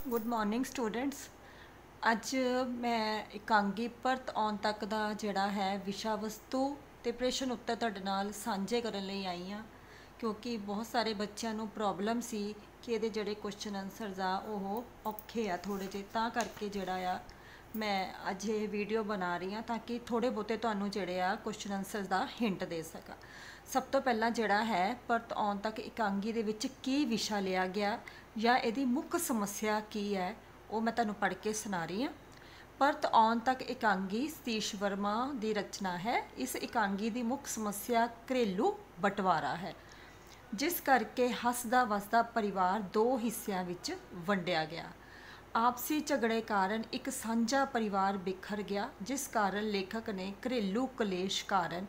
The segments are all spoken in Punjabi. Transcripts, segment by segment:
Good morning students. ਅੱਜ मैं ਇਕਾਂਗੀ ਪਰਤ ਆਉਣ ਤੱਕ ਦਾ ਜਿਹੜਾ ਹੈ ਵਿਸ਼ਾ ਵਸਤੂ ਤੇ ਪ੍ਰਸ਼ਨ ਉੱਤਰ ਤੁਹਾਡੇ ਨਾਲ ਸਾਂਝੇ ਕਰਨ ਲਈ ਆਈ ਹਾਂ, ਕਿਉਂਕਿ ਬਹੁਤ ਸਾਰੇ ਬੱਚਿਆਂ ਨੂੰ ਪ੍ਰੋਬਲਮ ਸੀ ਕਿ ਇਹਦੇ ਜਿਹੜੇ ਕੁਐਸਚਨ ਆਨਸਰਸ ਆ ਉਹ ਔਖੇ ਆ ਥੋੜੇ ਜਿਹੇ, ਤਾਂ ਕਰਕੇ ਜਿਹੜਾ ਆ ਮੈਂ ਅੱਜ ਇਹ ਵੀਡੀਓ ਬਣਾ ਰਹੀ ਹਾਂ ਤਾਂ ਕਿ ਥੋੜੇ ਬਹੁਤੇ ਤੁਹਾਨੂੰ ਜਿਹੜੇ ਆ ਕੁਐਸਚਨ ਆਨਸਰਸ ਦਾ ਹਿੰਟ ਦੇ ਸਕਾਂ। ਸਭ ਤੋਂ ਪਹਿਲਾਂ ਜਿਹੜਾ ਹੈ ਪਰਤ ਆਉਣ ਤੱਕ ਇਕਾਂਗੀ ਦੇ ਵਿੱਚ ਕੀ ਵਿਸ਼ਾ ਲਿਆ ਗਿਆ ਜਾਂ ਇਹਦੀ ਮੁੱਖ ਸਮੱਸਿਆ ਕੀ ਹੈ ਉਹ ਮੈਂ ਤੁਹਾਨੂੰ ਪੜ੍ਹ ਕੇ ਸੁਣਾ ਰਹੀ ਹਾਂ। ਪਰਤ ਆਉਣ ਤੱਕ ਇਕਾਂਗੀ ਸਤੀਸ਼ ਵਰਮਾ ਦੀ ਰਚਨਾ ਹੈ। ਇਸ ਇਕਾਂਗੀ ਦੀ ਮੁੱਖ ਸਮੱਸਿਆ ਘਰੇਲੂ ਬਟਵਾਰਾ ਹੈ, ਜਿਸ ਕਰਕੇ ਹੱਸਦਾ ਵਸਦਾ ਪਰਿਵਾਰ ਦੋ ਹਿੱਸਿਆਂ ਵਿੱਚ ਵੰਡਿਆ ਗਿਆ। ਆਪਸੀ ਝਗੜੇ ਕਾਰਨ ਇੱਕ ਸਾਂਝਾ ਪਰਿਵਾਰ ਬਿਖਰ ਗਿਆ, ਜਿਸ ਕਾਰਨ ਲੇਖਕ ਨੇ ਘਰੇਲੂ ਕਲੇਸ਼ ਕਾਰਨ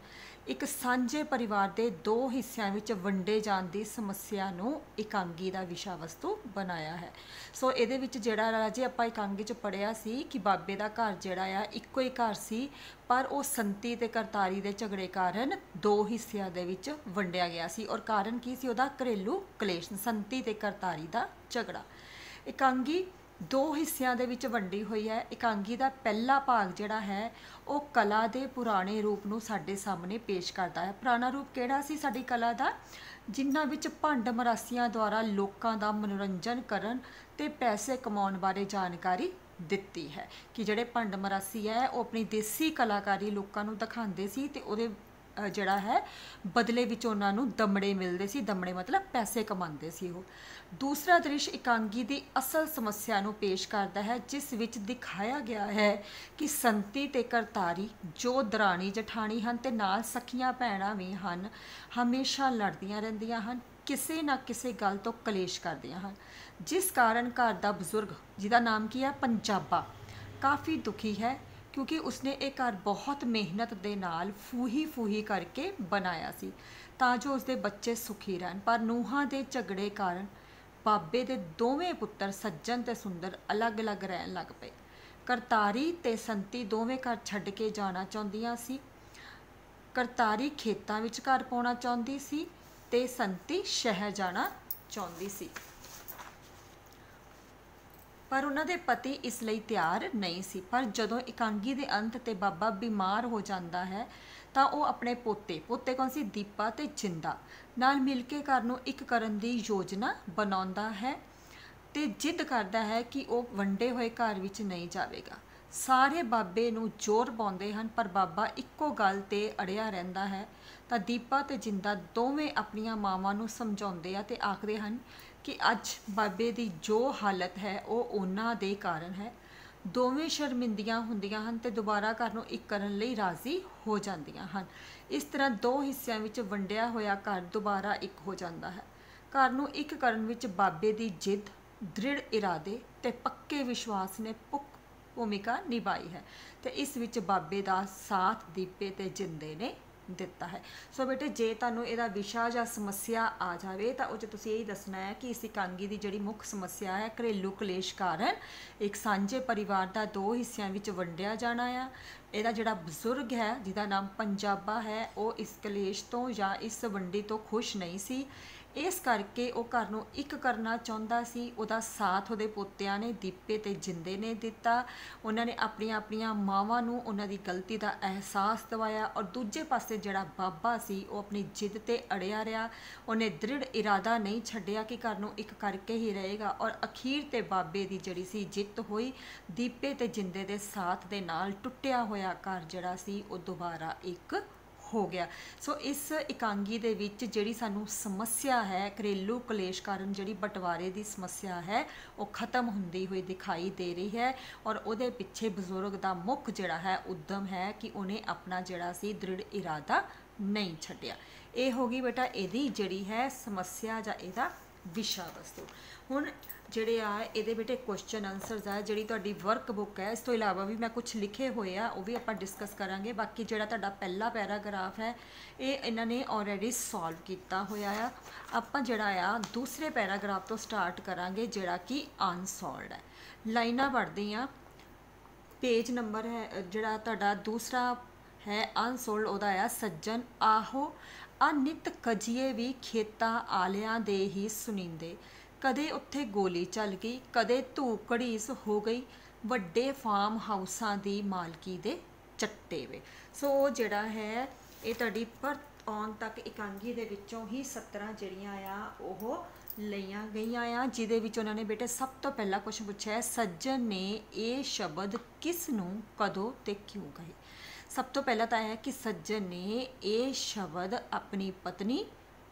ਇੱਕ ਸਾਂਝੇ ਪਰਿਵਾਰ ਦੇ ਦੋ ਹਿੱਸਿਆਂ ਵਿੱਚ ਵੰਡੇ ਜਾਣ ਦੀ ਸਮੱਸਿਆ ਨੂੰ ਇਕਾਂਗੀ ਦਾ ਵਿਸ਼ਾ ਵਸਤੂ ਬਣਾਇਆ ਹੈ। ਸੋ ਇਹਦੇ ਵਿੱਚ ਜਿਹੜਾ ਰਾਜੇ ਆਪਾਂ ਇਕਾਂਗੀ 'ਚ ਪੜ੍ਹਿਆ ਸੀ ਕਿ ਬਾਬੇ ਦਾ ਘਰ ਜਿਹੜਾ ਆ ਇੱਕੋ ਹੀ ਘਰ ਸੀ, ਪਰ ਉਹ ਸੰਤੀ ਤੇ ਕਰਤਾਰੀ ਦੇ ਝਗੜੇ ਕਾਰਨ ਦੋ ਹਿੱਸਿਆਂ ਦੇ ਵਿੱਚ ਵੰਡਿਆ ਗਿਆ ਸੀ। ਔਰ ਕਾਰਨ ਕੀ ਸੀ? ਉਹਦਾ ਘਰੇਲੂ ਕਲੇਸ਼, ਸੰਤੀ ਤੇ ਕਰਤਾਰੀ ਦਾ ਝਗੜਾ। ਇਕਾਂਗੀ ਦੋ ਹਿੱਸਿਆਂ ਦੇ ਵਿੱਚ ਵੰਡੀ ਹੋਈ ਹੈ। ਇਕਾਂਗੀ ਦਾ ਪਹਿਲਾ ਭਾਗ ਜਿਹੜਾ ਹੈ ਉਹ ਕਲਾ ਦੇ ਪੁਰਾਣੇ ਰੂਪ ਨੂੰ ਸਾਡੇ ਸਾਹਮਣੇ ਪੇਸ਼ ਕਰਦਾ ਹੈ। ਪੁਰਾਣਾ ਰੂਪ ਕਿਹੜਾ ਸੀ ਸਾਡੀ ਕਲਾ ਦਾ? ਜਿਨ੍ਹਾਂ ਵਿੱਚ ਭੰਡ ਮਰਾਸੀਆਂ ਦੁਆਰਾ ਲੋਕਾਂ ਦਾ ਮਨੋਰੰਜਨ ਕਰਨ ਤੇ ਪੈਸੇ ਕਮਾਉਣ ਬਾਰੇ ਜਾਣਕਾਰੀ ਦਿੱਤੀ ਹੈ ਕਿ ਜਿਹੜੇ ਭੰਡ ਮਰਾਸੀ ਹੈ ਉਹ ਆਪਣੀ ਦੇਸੀ ਕਲਾਕਾਰੀ ਲੋਕਾਂ ਨੂੰ ਦਿਖਾਉਂਦੇ ਸੀ ਤੇ ਉਹਦੇ ਜਿਹੜਾ ਹੈ ਬਦਲੇ ਵਿੱਚ ਉਹਨਾਂ ਨੂੰ ਦਮੜੇ ਮਿਲਦੇ ਸੀ। ਦਮੜੇ ਮਤਲਬ ਪੈਸੇ ਕਮਾਉਂਦੇ ਸੀ ਉਹ। ਦੂਸਰਾ ਦ੍ਰਿਸ਼ ਇਕਾਂਗੀ ਦੀ ਅਸਲ ਸਮੱਸਿਆ ਨੂੰ ਪੇਸ਼ ਕਰਦਾ ਹੈ, ਜਿਸ ਵਿੱਚ ਦਿਖਾਇਆ ਗਿਆ ਹੈ ਕਿ ਸੰਤੀ ਤੇ ਕਰਤਾਰੀ ਜੋ ਦਰਾਣੀ ਜਠਾਣੀ ਹਨ ਤੇ ਨਾਲ ਸਖੀਆਂ ਭੈਣਾਂ ਵੀ ਹਨ, ਹਮੇਸ਼ਾ ਲੜਦੀਆਂ ਰਹਿੰਦੀਆਂ ਹਨ, ਕਿਸੇ ਨਾ ਕਿਸੇ ਗੱਲ ਤੋਂ ਕਲੇਸ਼ ਕਰਦੀਆਂ ਹਨ, ਜਿਸ ਕਾਰਨ ਘਰ ਦਾ ਬਜ਼ੁਰਗ ਜਿਹਦਾ ਨਾਮ ਕੀ ਹੈ ਪੰਜਾਬਾ ਕਾਫੀ ਦੁਖੀ ਹੈ, ਕਿਉਂਕਿ ਉਸਨੇ ਇਹ ਘਰ ਬਹੁਤ ਮਿਹਨਤ ਦੇ ਨਾਲ ਫੂਹੀ ਕਰਕੇ ਬਣਾਇਆ ਸੀ ਤਾਂ ਜੋ ਉਸਦੇ ਬੱਚੇ ਸੁਖੀ ਰਹਿਣ। ਪਰ ਨੂੰਹਾਂ ਦੇ ਝਗੜੇ ਕਾਰਨ ਬਾਬੇ ਦੇ ਦੋਵੇਂ ਪੁੱਤਰ ਸੱਜਣ ਤੇ ਸੁੰਦਰ ਅਲੱਗ-ਅਲੱਗ ਰਹਿਣ ਲੱਗ ਪਏ। ਕਰਤਾਰੀ ਤੇ ਸੰਤੀ ਦੋਵੇਂ ਘਰ ਛੱਡ ਕੇ ਜਾਣਾ ਚਾਹੁੰਦੀਆਂ ਸੀ। ਕਰਤਾਰੀ ਖੇਤਾਂ ਵਿੱਚ ਘਰ ਪਾਉਣਾ ਚਾਹੁੰਦੀ ਸੀ ਤੇ ਸੰਤੀ ਸ਼ਹਿਰ ਜਾਣਾ ਚਾਹੁੰਦੀ ਸੀ, ਪਰ ਉਹਨਾਂ ਦੇ ਪਤੀ ਇਸ ਲਈ ਤਿਆਰ ਨਹੀਂ ਸੀ। ਪਰ ਜਦੋਂ ਇਕਾਂਗੀ ਦੇ ਅੰਤ ਤੇ ਬਾਬਾ ਬਿਮਾਰ ਹੋ ਜਾਂਦਾ ਹੈ ਤਾਂ ਉਹ ਆਪਣੇ ਪੋਤੇ ਕੌਣ ਸੀ? ਦੀਪਾ ਤੇ ਜਿੰਦਾ ਨਾਲ ਮਿਲ ਕੇ ਘਰ ਨੂੰ ਇੱਕ ਕਰਨ ਦੀ ਯੋਜਨਾ ਬਣਾਉਂਦਾ ਹੈ ਤੇ ਜਿੱਦ ਕਰਦਾ ਹੈ ਕਿ ਉਹ ਵੰਡੇ ਹੋਏ ਘਰ ਵਿੱਚ ਨਹੀਂ ਜਾਵੇਗਾ। ਸਾਰੇ ਬਾਬੇ ਨੂੰ ਜ਼ੋਰ ਪਾਉਂਦੇ ਹਨ, ਪਰ ਬਾਬਾ ਇੱਕੋ ਗੱਲ ਤੇ ਅੜਿਆ ਰਹਿੰਦਾ ਹੈ। ਤਾਂ ਦੀਪਾ ਤੇ ਜਿੰਦਾ ਦੋਵੇਂ ਆਪਣੀਆਂ ਮਾਵਾਂ ਨੂੰ ਸਮਝਾਉਂਦੇ ਆ ਤੇ ਆਖਦੇ ਹਨ ਕਿ ਅੱਜ ਬਾਬੇ ਦੀ ਜੋ ਹਾਲਤ ਹੈ ਉਹ ਉਹਨਾਂ ਦੇ ਕਾਰਨ ਹੈ। ਦੋਵੇਂ ਸ਼ਰਮਿੰਦੀਆਂ ਹੁੰਦੀਆਂ ਹਨ ਤੇ ਦੁਬਾਰਾ ਘਰ ਨੂੰ ਇੱਕ ਕਰਨ ਲਈ ਰਾਜ਼ੀ ਹੋ ਜਾਂਦੀਆਂ ਹਨ। ਇਸ ਤਰ੍ਹਾਂ ਦੋ ਹਿੱਸਿਆਂ ਵਿੱਚ ਵੰਡਿਆ ਹੋਇਆ ਘਰ ਦੁਬਾਰਾ ਇੱਕ ਹੋ ਜਾਂਦਾ ਹੈ। ਘਰ ਨੂੰ ਇੱਕ ਕਰਨ ਵਿੱਚ ਬਾਬੇ ਦੀ ਜਿੱਦ, ਦ੍ਰਿੜ ਇਰਾਦੇ ਤੇ ਪੱਕੇ ਵਿਸ਼ਵਾਸ ਨੇ ਭੂਮਿਕਾ ਨਿਭਾਈ ਹੈ ਤੇ ਇਸ ਵਿੱਚ ਬਾਬੇ ਦਾ ਸਾਥ ਦੀਪੇ ਤੇ ਜਿੰਦੇ ਨੇ ਦਿੱਤਾ ਹੈ। ਸੋ ਬੇਟੇ, ਜੇ ਤੁਹਾਨੂੰ ਇਹਦਾ ਵਿਸ਼ਾ ਜਾਂ ਸਮੱਸਿਆ ਆ ਜਾਵੇ ਤਾਂ ਉਹ 'ਚ ਤੁਸੀਂ ਇਹੀ ਦੱਸਣਾ ਹੈ ਕਿ ਇਸ ਇਕਾਂਗੀ ਦੀ ਜਿਹੜੀ ਮੁੱਖ ਸਮੱਸਿਆ ਹੈ ਘਰੇਲੂ ਕਲੇਸ਼ ਕਾਰਨ ਇੱਕ ਸਾਂਝੇ ਪਰਿਵਾਰ ਦਾ ਦੋ ਹਿੱਸਿਆਂ ਵਿੱਚ ਵੰਡਿਆ ਜਾਣਾ ਆ। ਇਹਦਾ ਜਿਹੜਾ ਬਜ਼ੁਰਗ ਹੈ ਜਿਹਦਾ ਨਾਮ ਪੰਜਾਬਾ ਹੈ ਉਹ ਇਸ ਕਲੇਸ਼ ਤੋਂ ਜਾਂ ਇਸ ਵੰਡੀ ਤੋਂ ਖੁਸ਼ ਨਹੀਂ ਸੀ, ਇਸ ਕਰਕੇ ਉਹ ਘਰ ਨੂੰ ਇੱਕ ਕਰਨਾ ਚਾਹੁੰਦਾ ਸੀ। ਉਹਦਾ ਸਾਥ ਉਹਦੇ ਪੋਤਿਆਂ ਨੇ ਦੀਪੇ ਤੇ ਜਿੰਦੇ ਨੇ ਦਿੱਤਾ। ਉਹਨਾਂ ਨੇ ਆਪਣੀਆਂ ਮਾਵਾਂ ਨੂੰ ਉਹਨਾਂ ਦੀ ਗਲਤੀ ਦਾ ਅਹਿਸਾਸ ਦਿਵਾਇਆ ਔਰ ਦੂਜੇ ਪਾਸੇ ਜਿਹੜਾ ਬਾਬਾ ਸੀ ਉਹ ਆਪਣੀ ਜਿੱਦ ਤੇ ਅੜਿਆ ਰਿਹਾ। ਉਹਨੇ ਦ੍ਰਿੜ ਇਰਾਦਾ ਨਹੀਂ ਛੱਡਿਆ ਕਿ ਘਰ ਨੂੰ ਇੱਕ ਕਰਕੇ ਹੀ ਰਹੇਗਾ ਔਰ ਅਖੀਰ ਤੇ ਬਾਬੇ ਦੀ ਜਿਹੜੀ ਸੀ ਜਿੱਤ ਹੋਈ। ਦੀਪੇ ਤੇ ਜਿੰਦੇ ਦੇ ਸਾਥ ਦੇ ਨਾਲ ਟੁੱਟਿਆ ਹੋਇਆ ਘਰ ਜਿਹੜਾ ਸੀ ਉਹ ਦੁਬਾਰਾ ਇੱਕ ਹੋ ਗਿਆ। ਸੋ ਇਸ ਇਕਾਂਗੀ ਦੇ ਵਿੱਚ ਜਿਹੜੀ ਸਾਨੂੰ ਸਮੱਸਿਆ ਹੈ ਘਰੇਲੂ ਕਲੇਸ਼ ਕਾਰਨ ਜਿਹੜੀ ਬਟਵਾਰੇ ਦੀ ਸਮੱਸਿਆ ਹੈ ਉਹ ਖਤਮ ਹੁੰਦੀ ਹੋਈ ਦਿਖਾਈ ਦੇ ਰਹੀ ਹੈ ਔਰ ਉਹਦੇ ਪਿੱਛੇ ਬਜ਼ੁਰਗ ਦਾ ਮੁੱਖ ਜਿਹੜਾ ਹੈ ਉਦਮ ਹੈ ਕਿ ਉਹਨੇ ਆਪਣਾ ਜਿਹੜਾ ਸੀ ਦ੍ਰਿੜ ਇਰਾਦਾ ਨਹੀਂ ਛੱਡਿਆ। ਇਹ ਹੋ ਗਈ ਬੇਟਾ ਇਹਦੀ ਜਿਹੜੀ ਹੈ ਸਮੱਸਿਆ ਜਾਂ ਇਹਦਾ ਵਿਸ਼ਾ ਵਸਤੂ। ਹੁਣ ਜਿਹੜੇ ਆ ਇਹਦੇ ਬੇਟੇ ਕੁਐਸਚਨ ਆਨਸਰਸ ਆ, ਜਿਹੜੀ ਤੁਹਾਡੀ ਵਰਕ ਬੁੱਕ ਹੈ, ਇਸ ਤੋਂ ਇਲਾਵਾ ਵੀ ਮੈਂ ਕੁਝ ਲਿਖੇ ਹੋਏ ਆ ਉਹ ਵੀ ਆਪਾਂ ਡਿਸਕਸ ਕਰਾਂਗੇ। ਬਾਕੀ ਜਿਹੜਾ ਤੁਹਾਡਾ ਪਹਿਲਾ ਪੈਰਾਗ੍ਰਾਫ ਹੈ ਇਹ ਇਹਨਾਂ ਨੇ ਆਲਰੇਡੀ ਸੋਲਵ ਕੀਤਾ ਹੋਇਆ ਆ। ਆਪਾਂ ਜਿਹੜਾ ਆ ਦੂਸਰੇ ਪੈਰਾਗ੍ਰਾਫ ਤੋਂ ਸਟਾਰਟ ਕਰਾਂਗੇ ਜਿਹੜਾ ਕਿ ਅਨਸੋਲਵਡ ਹੈ। ਲਾਈਨਾਂ ਪੜ੍ਹਦੇ ਆ। ਪੇਜ ਨੰਬਰ ਹੈ ਜਿਹੜਾ ਤੁਹਾਡਾ ਦੂਸਰਾ है अनसोल्ड ਉਹਦਾ ਆ ਸੱਜਣ ਆਹੋ ਅਨਿਤ ਕਜੀਏ ਵੀ ਖੇਤਾਂ ਆਲਿਆਂ ਦੇ ਹੀ ਸੁਣੀਂਦੇ कदे उत्थे गोली चल गई, कदे धू घड़ीस हो गई, वड्डे फार्म हाउसां दी मालकी दे ਚੱਟੇ ਵੇ। सो ਜਿਹੜਾ ਹੈ ਇਹ ਤੁਹਾਡੀ ਪਰ ਆਉਣ ਤੱਕ ਇਕਾਂਗੀ ਦੇ ਵਿੱਚੋਂ ਹੀ 17 ਜਿਹੜੀਆਂ ਆ ਉਹ ਲਈਆਂ ਗਈਆਂ ਆ, ਜਿਹਦੇ ਵਿੱਚ ਉਹਨਾਂ ਨੇ ਬੇਟੇ ਸਭ ਤੋਂ ਪਹਿਲਾ ਕੁਐਸਚਨ ਪੁੱਛਿਆ ਹੈ, ਸੱਜਣ ਨੇ ਇਹ ਸ਼ਬਦ ਕਿਸ ਨੂੰ ਕਦੋਂ ਤੇ ਕਿਉਂ ਕਹੇ। ਸਭ ਤੋਂ ਪਹਿਲਾਂ ਤਾਂ ਹੈ ਕਿ ਸੱਜਣ ਨੇ ਇਹ ਸ਼ਬਦ ਆਪਣੀ ਪਤਨੀ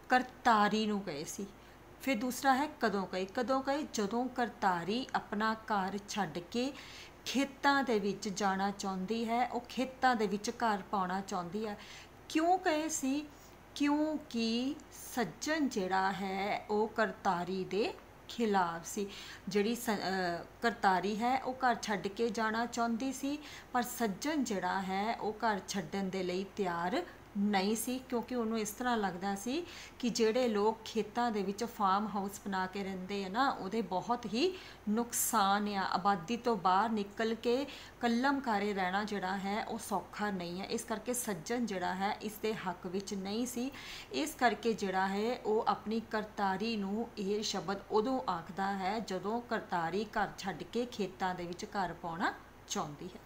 ਕਰਤਾਰੀ ਨੂੰ ਕਹੇ ਸੀ। ਫਿਰ ਦੂਸਰਾ ਹੈ ਕਦੋਂ ਕਹੇ। ਕਦੋਂ ਕਹੇ? ਜਦੋਂ ਕਰਤਾਰੀ ਆਪਣਾ ਘਰ ਛੱਡ ਕੇ ਖੇਤਾਂ ਦੇ ਵਿੱਚ ਜਾਣਾ ਚਾਹੁੰਦੀ ਹੈ, ਉਹ ਖੇਤਾਂ ਦੇ ਵਿੱਚ ਘਰ ਪਾਉਣਾ ਚਾਹੁੰਦੀ ਹੈ। ਕਿਉਂ ਕਹੇ ਸੀ? ਕਿਉਂਕਿ ਸੱਜਣ ਜਿਹੜਾ ਹੈ ਉਹ ਕਰਤਾਰੀ ਦੇ ਖਿਲਾਫ ਸੀ। ਜਿਹੜੀ ਕਰਤਾਰੀ ਹੈ ਉਹ ਘਰ ਛੱਡ ਕੇ ਜਾਣਾ ਚਾਹੁੰਦੀ ਸੀ, ਪਰ ਸੱਜਣ ਜਿਹੜਾ ਹੈ ਉਹ ਘਰ ਛੱਡਣ ਦੇ ਲਈ ਤਿਆਰ ਨਹੀਂ ਸੀ, ਕਿਉਂਕਿ ਉਹਨੂੰ ਇਸ ਤਰ੍ਹਾਂ ਲੱਗਦਾ ਸੀ ਕਿ ਜਿਹੜੇ ਲੋਕ ਖੇਤਾਂ ਦੇ ਵਿੱਚ ਫਾਰਮ ਹਾਊਸ ਬਣਾ ਕੇ ਰਹਿੰਦੇ ਆ ਨਾ, ਉਹਦੇ ਬਹੁਤ ਹੀ ਨੁਕਸਾਨ ਆ। ਆਬਾਦੀ ਤੋਂ ਬਾਹਰ ਨਿਕਲ ਕੇ ਕੱਲਮਕਾਰੇ ਰਹਿਣਾ ਜਿਹੜਾ ਹੈ ਉਹ ਸੌਖਾ ਨਹੀਂ ਹੈ। ਇਸ ਕਰਕੇ ਸੱਜਣ ਜਿਹੜਾ ਹੈ ਇਸ ਦੇ ਹੱਕ ਵਿੱਚ ਨਹੀਂ ਸੀ। ਇਸ ਕਰਕੇ ਜਿਹੜਾ ਹੈ ਉਹ ਆਪਣੀ ਕਰਤਾਰੀ ਨੂੰ ਇਹ ਸ਼ਬਦ ਉਦੋਂ ਆਖਦਾ ਹੈ ਜਦੋਂ ਕਰਤਾਰੀ ਘਰ ਛੱਡ ਕੇ ਖੇਤਾਂ ਦੇ ਵਿੱਚ ਘਰ ਪਾਉਣਾ ਚਾਹੁੰਦੀ ਹੈ।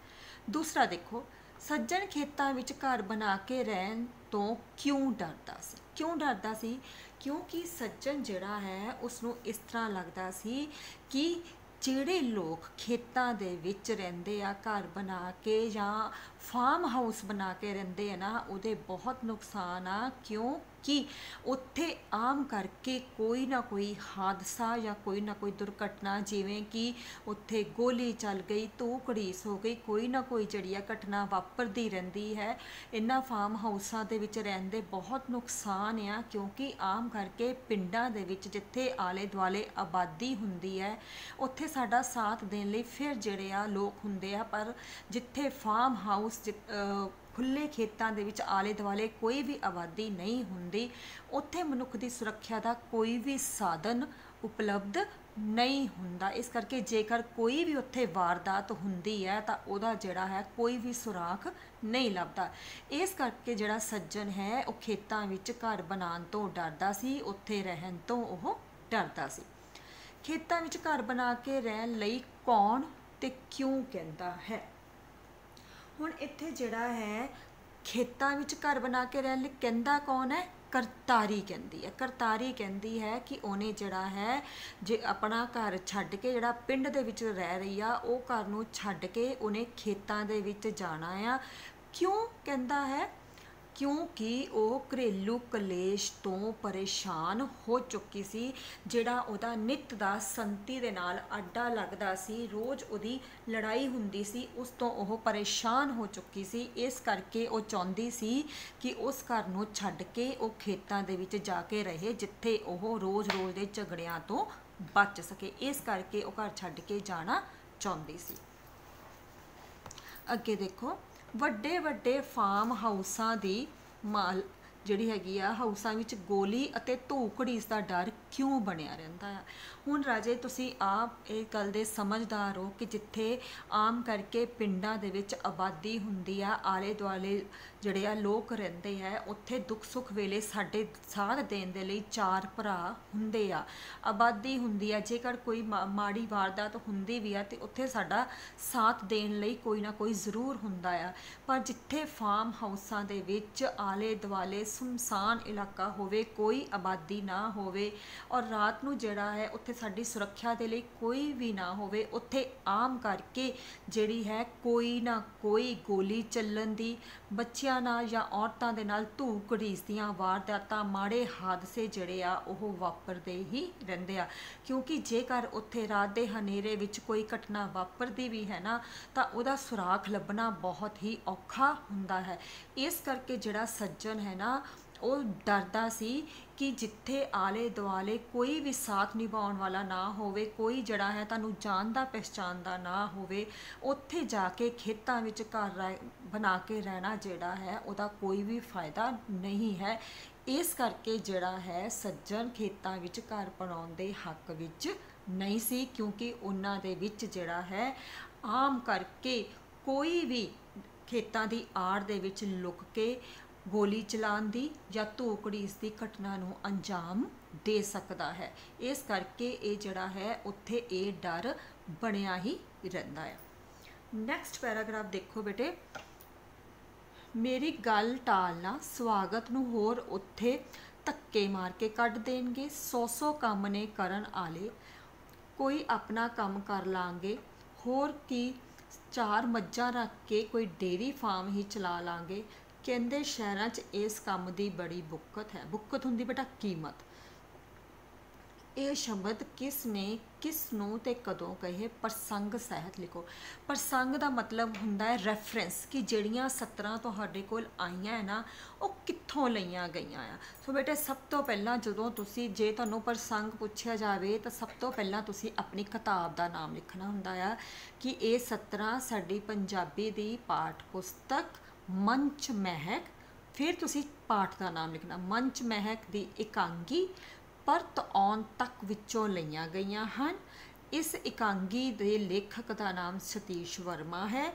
ਦੂਸਰਾ ਦੇਖੋ, ਸੱਜਣ ਖੇਤਾਂ ਵਿੱਚ ਘਰ ਬਣਾ ਕੇ ਰਹਿਣ ਤੋਂ ਕਿਉਂ ਡਰਦਾ ਸੀ? ਕਿਉਂ ਡਰਦਾ ਸੀ? ਕਿਉਂਕਿ ਸੱਜਣ ਜਿਹੜਾ ਹੈ ਉਸਨੂੰ ਇਸ ਤਰ੍ਹਾਂ ਲੱਗਦਾ ਸੀ ਕਿ ਜਿਹੜੇ ਲੋਕ ਖੇਤਾਂ ਦੇ ਵਿੱਚ ਰਹਿੰਦੇ ਆ ਘਰ ਬਣਾ ਕੇ ਜਾਂ ਫਾਰਮ ਹਾਊਸ ਬਣਾ ਕੇ ਰਹਿੰਦੇ ਆ ਨਾ, ਉਹਦੇ ਬਹੁਤ ਨੁਕਸਾਨ ਆ। ਕਿਉਂਕਿ ਉੱਥੇ ਆਮ ਕਰਕੇ ਕੋਈ ਨਾ ਕੋਈ ਹਾਦਸਾ ਜਾਂ ਕੋਈ ਨਾ ਕੋਈ ਦੁਰਘਟਨਾ, ਜਿਵੇਂ ਕਿ ਉੱਥੇ ਗੋਲੀ ਚੱਲ ਗਈ, ਧੂ ਘੜੀਸ ਹੋ ਗਈ, ਕੋਈ ਨਾ ਕੋਈ ਜਿਹੜੀ ਆ ਘਟਨਾ ਵਾਪਰਦੀ ਰਹਿੰਦੀ ਹੈ। ਇਹਨਾਂ ਫਾਰਮ ਹਾਊਸਾਂ ਦੇ ਵਿੱਚ ਰਹਿਣ ਦੇ ਬਹੁਤ ਨੁਕਸਾਨ ਆ, ਕਿਉਂਕਿ ਆਮ ਕਰਕੇ ਪਿੰਡਾਂ ਦੇ ਵਿੱਚ ਜਿੱਥੇ ਆਲੇ ਦੁਆਲੇ ਆਬਾਦੀ ਹੁੰਦੀ ਹੈ ਉੱਥੇ ਸਾਡਾ ਸਾਥ ਦੇਣ ਲਈ ਫਿਰ ਜਿਹੜੇ ਆ ਲੋਕ ਹੁੰਦੇ ਆ, ਪਰ ਜਿੱਥੇ ਫਾਰਮ ਹਾਊਸ ਖੁੱਲ੍ਹੇ ਖੇਤਾਂ ਦੇ ਵਿੱਚ ਆਲੇ ਦੁਆਲੇ ਕੋਈ ਵੀ ਆਬਾਦੀ ਨਹੀਂ ਹੁੰਦੀ, ਉੱਥੇ ਮਨੁੱਖ ਦੀ ਸੁਰੱਖਿਆ ਦਾ ਕੋਈ ਵੀ ਸਾਧਨ ਉਪਲਬਧ ਨਹੀਂ ਹੁੰਦਾ। ਇਸ ਕਰਕੇ ਜੇਕਰ ਕੋਈ ਵੀ ਉੱਥੇ ਵਾਰਦਾਤ ਹੁੰਦੀ ਹੈ ਤਾਂ ਉਹਦਾ ਜਿਹੜਾ ਹੈ ਕੋਈ ਵੀ ਸੁਰਾਖ ਨਹੀਂ ਲੱਭਦਾ। ਇਸ ਕਰਕੇ ਜਿਹੜਾ ਸੱਜਣ ਹੈ ਉਹ ਖੇਤਾਂ ਵਿੱਚ ਘਰ ਬਣਾਉਣ ਤੋਂ ਡਰਦਾ ਸੀ, ਉੱਥੇ ਰਹਿਣ ਤੋਂ ਉਹ ਡਰਦਾ ਸੀ। ਖੇਤਾਂ ਵਿੱਚ ਘਰ ਬਣਾ ਕੇ ਰਹਿਣ ਲਈ ਕੌਣ ਤੇ ਕਿਉਂ ਕਹਿੰਦਾ ਹੈ? ਹੁਣ ਇੱਥੇ ਜਿਹੜਾ ਹੈ ਖੇਤਾਂ ਵਿੱਚ ਘਰ ਬਣਾ ਕੇ ਰਹਿਣ ਲਈ ਕਹਿੰਦਾ ਕੌਣ ਹੈ? ਕਰਤਾਰੀ ਕਹਿੰਦੀ ਹੈ। ਕਰਤਾਰੀ ਕਹਿੰਦੀ ਹੈ ਕਿ ਉਹਨੇ ਜਿਹੜਾ ਹੈ ਜੇ ਆਪਣਾ ਘਰ ਛੱਡ ਕੇ, ਜਿਹੜਾ ਪਿੰਡ ਦੇ ਵਿੱਚ ਰਹਿ ਰਹੀ ਆ, ਉਹ ਘਰ ਨੂੰ ਛੱਡ ਕੇ ਉਹਨੇ ਖੇਤਾਂ ਦੇ ਵਿੱਚ ਜਾਣਾ ਆ। ਕਿਉਂ ਕਹਿੰਦਾ ਹੈ? ਕਿਉਂਕਿ ਉਹ ਘਰੇਲੂ ਕਲੇਸ਼ ਤੋਂ ਪਰੇਸ਼ਾਨ ਹੋ ਚੁੱਕੀ ਸੀ। ਜਿਹੜਾ ਉਹਦਾ ਨਿੱਤ ਦਾ ਸੰਤੀ ਦੇ ਨਾਲ ਆਡਾ ਲੱਗਦਾ ਸੀ, ਰੋਜ਼ ਉਹਦੀ ਲੜਾਈ ਹੁੰਦੀ ਸੀ, ਉਸ ਤੋਂ ਉਹ ਪਰੇਸ਼ਾਨ ਹੋ ਚੁੱਕੀ ਸੀ। ਇਸ ਕਰਕੇ ਉਹ ਚਾਹੁੰਦੀ ਸੀ ਕਿ ਉਸ ਘਰ ਨੂੰ ਛੱਡ ਕੇ ਉਹ ਖੇਤਾਂ ਦੇ ਵਿੱਚ ਜਾ ਕੇ ਰਹੇ, ਜਿੱਥੇ ਉਹ ਰੋਜ਼-ਰੋਜ਼ ਦੇ ਝਗੜਿਆਂ ਤੋਂ ਬਚ ਸਕੇ। ਇਸ ਕਰਕੇ ਉਹ ਘਰ ਛੱਡ ਕੇ ਜਾਣਾ ਚਾਹੁੰਦੀ ਸੀ। ਅੱਗੇ ਦੇਖੋ, ਵੱਡੇ ਵੱਡੇ ਫਾਰਮ ਹਾਊਸਾਂ ਦੀ ਮਾਲ ਜਿਹੜੀ ਹੈਗੀ ਆ, ਹਾਊਸਾਂ ਵਿੱਚ ਗੋਲੀ ਅਤੇ ਧੂ ਘੜੀਸ ਦਾ ਡਰ ਕਿਉਂ ਬਣਿਆ ਰਹਿੰਦਾ ਆ? ਹੁਣ ਰਾਜੇ ਤੁਸੀਂ ਆਪ ਇਹ ਗੱਲ ਦੇ ਸਮਝਦਾਰ ਹੋ ਕਿ ਜਿੱਥੇ ਆਮ ਕਰਕੇ ਪਿੰਡਾਂ ਦੇ ਵਿੱਚ ਆਬਾਦੀ ਹੁੰਦੀ ਆ, ਆਲੇ ਦੁਆਲੇ ਜਿਹੜੇ ਆ ਲੋਕ ਰਹਿੰਦੇ ਆ, ਉੱਥੇ ਦੁੱਖ ਸੁੱਖ ਵੇਲੇ ਸਾਡੇ ਸਾਥ ਦੇਣ ਦੇ ਲਈ 4 ਭਰਾ ਹੁੰਦੇ ਆ, ਆਬਾਦੀ ਹੁੰਦੀ ਆ। ਜੇਕਰ ਕੋਈ ਮਾੜੀ ਵਾਰਦਾਤ ਹੁੰਦੀ ਵੀ ਆ ਤੇ ਉੱਥੇ ਸਾਡਾ ਸਾਥ ਦੇਣ ਲਈ ਕੋਈ ਨਾ ਕੋਈ ਜ਼ਰੂਰ ਹੁੰਦਾ ਆ। ਪਰ ਜਿੱਥੇ ਫਾਰਮ ਹਾਊਸਾਂ ਦੇ ਵਿੱਚ ਆਲੇ ਦੁਆਲੇ ਸੁੰਨਸਾਨ ਇਲਾਕਾ ਹੋਵੇ, ਕੋਈ ਆਬਾਦੀ ਨਾ ਹੋਵੇ, ਔਰ ਰਾਤ ਨੂੰ ਜਿਹੜਾ ਹੈ ਉੱਥੇ ਸਾਡੀ ਸੁਰੱਖਿਆ ਦੇ ਲਈ ਕੋਈ ਵੀ ਨਾ ਹੋਵੇ, ਉੱਥੇ ਆਮ ਕਰਕੇ ਜਿਹੜੀ ਹੈ ਕੋਈ ਨਾ ਕੋਈ ਗੋਲੀ ਚੱਲਣ ਦੀ, ਬੱਚਿਆਂ ਨਾਲ ਜਾਂ ਔਰਤਾਂ ਦੇ ਨਾਲ ਧੂ ਘੜੀਸ ਦੀਆਂ ਵਾਰਦਾਤਾਂ, ਮਾੜੇ ਹਾਦਸੇ ਜਿਹੜੇ ਆ ਉਹ ਵਾਪਰਦੇ ਹੀ ਰਹਿੰਦੇ ਆ। ਕਿਉਂਕਿ ਜੇਕਰ ਉੱਥੇ ਰਾਤ ਦੇ ਹਨੇਰੇ ਵਿੱਚ ਕੋਈ ਘਟਨਾ ਵਾਪਰਦੀ ਵੀ ਹੈ ਨਾ, ਤਾਂ ਉਹਦਾ ਸੁਰਾਖ ਲੱਭਣਾ ਬਹੁਤ ਹੀ ਔਖਾ ਹੁੰਦਾ ਹੈ। ਇਸ ਕਰਕੇ ਜਿਹੜਾ ਸੱਜਣ ਹੈ ਨਾ, ਉਹ ਡਰਦਾ ਸੀ ਕਿ ਜਿੱਥੇ ਆਲੇ ਦੁਆਲੇ ਕੋਈ ਵੀ ਸਾਥ ਨਿਭਾਉਣ ਵਾਲਾ ਨਾ ਹੋਵੇ, ਕੋਈ ਜਿਹੜਾ ਹੈ ਤੁਹਾਨੂੰ ਜਾਣਦਾ ਪਹਿਚਾਣਦਾ ਨਾ ਹੋਵੇ, ਉੱਥੇ ਜਾ ਕੇ ਖੇਤਾਂ ਵਿੱਚ ਘਰ ਬਣਾ ਕੇ ਰਹਿਣਾ ਜਿਹੜਾ ਹੈ ਉਹਦਾ ਕੋਈ ਵੀ ਫਾਇਦਾ ਨਹੀਂ ਹੈ। ਇਸ ਕਰਕੇ ਜਿਹੜਾ ਹੈ ਸੱਜਣ ਖੇਤਾਂ ਵਿੱਚ ਘਰ ਬਣਾਉਣ ਦੇ ਹੱਕ ਵਿੱਚ ਨਹੀਂ ਸੀ, ਕਿਉਂਕਿ ਉਹਨਾਂ ਦੇ ਵਿੱਚ ਜਿਹੜਾ ਹੈ ਆਮ ਕਰਕੇ ਕੋਈ ਵੀ ਖੇਤਾਂ ਦੀ ਆੜ ਦੇ ਵਿੱਚ ਲੁਕ ਕੇ ਗੋਲੀ ਚਲਾਉਣ ਦੀ ਜਾਂ ਧੂ ਘੜੀਸ ਦੀ ਘਟਨਾ ਨੂੰ ਅੰਜਾਮ दे सकता है। इस करके ये जिहड़ा है उत्थे ये डर बनिया ही रहिंदा है। नैक्सट पैराग्राफ देखो बेटे, मेरी गल टालना स्वागत नूं होर उत्थे धक्के मार के कढ देणगे। 100 काम ने करन आले, कोई अपना काम कर लांगे, होर की 4 मज्जां रख के कोई डेयरी फार्म ही चला लांगे। कहंदे शहरां 'च इस काम की बड़ी बुक्कत है। बुक्कत हुंदी बेटा कीमत। ये शब्द किस ने किस नूं ते कदों कहे, प्रसंग सहित लिखो। प्रसंग का मतलब हुंदा है रैफरेंस, कि जिहड़ियां सतरां तुहाडे कोल आईयां है ना वो कित्थों लईयां गईयां आ। सो बेटे सब तो पहला जदों तुसी जे तुहानूं प्रसंग पुछया जावे तो सब तो पहला तुसी अपनी किताब का नाम लिखना हुंदा आ कि ये 17 साडी पंजाबी दी पाठ पुस्तक मंच महक। फिर तुसी पाठ का नाम लिखना, मंच महक दी एकांगी परत आउण तक विचों लईयां गईयां हन। इस एकांगी दे लेखक का नाम सतीश वर्मा है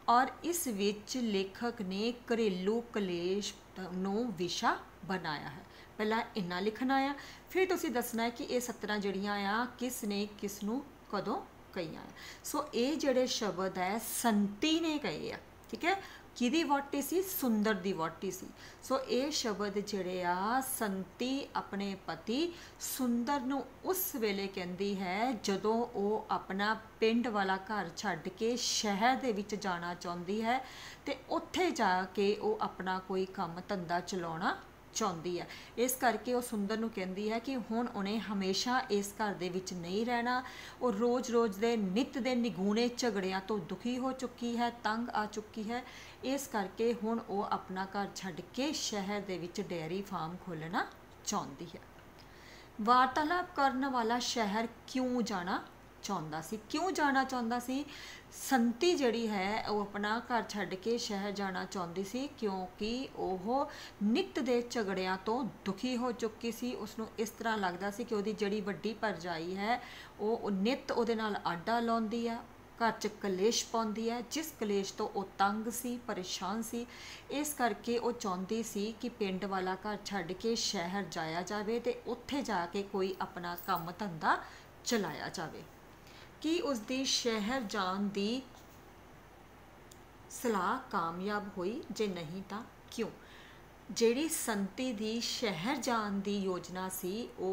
और इस विच लेखक ने घरेलू कलेश नूं विशा बनाया है। पहला इन्ना लिखना आ, फिर तुसी दसना है कि ये 17 जड़ियां आ किस ने किस नूं कदों कईयां आ। सो ये जिहड़े शब्द है संती ने कहे आ, ठीक है। किहदी वोटी सी? सुंदर दी वोटी सी। सो ये शब्द जिहड़े आ संती अपने पति सुंदर नूं उस वेले कहंदी है जदों वो अपना पिंड वाला घर छड्ड के शहर दे विच जाना चाहुंदी है ते उत्थे जाके वो अपना कोई काम धंधा चलाउणा चाहुंदी है। इस करके वो सुंदर नूं कहंदी है कि हुण उन्हें हमेशा इस घर दे विच नहीं रहना। वो रोज़ रोज़ दे नित दे निगूणे झगड़ियां तो दुखी हो चुकी है, तंग आ चुकी है। इस करके हुण वो अपना घर छड्ड के शहर दे विच डेयरी फार्म खोलना चाहुंदी है। वार्तालाप करने वाला शहर क्यों जाना चाहुंदा सी? क्यों जाना चाहुंदा सी? संती जिहड़ी है वो अपना घर छड्ड के शहर जाना चाहुंदी सी क्योंकि वह नित दे झगड़ियां तो दुखी हो चुकी सी। उसनूं इस तरह लगदा सी कि उहदी जिहड़ी वड्डी भरजाई है वो नित उहदे नाल आडा लाउंदी है, घर च कलेश पाउंदी है, जिस कलेश तो वो तंग सी, परेशान सी। इस करके वो चाहुंदी सी कि पिंड वाला घर छड्ड के शहर जाया जावे ते उत्थे जाके कोई अपना काम धंधा चलाया जावे। कि उसकी शहर जान की सलाह कामयाब हुई? जे नहीं तो क्यों? जिहड़ी संती दी शहर जान की योजना सी वो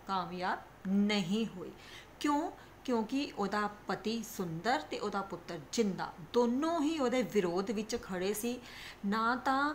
कामयाब नहीं हुई। क्यों? क्योंकि उहदा पति सुंदर ते उहदा पुत्र जिंदा दोनों ही उहदे विरोध विच खड़े सी। ना तां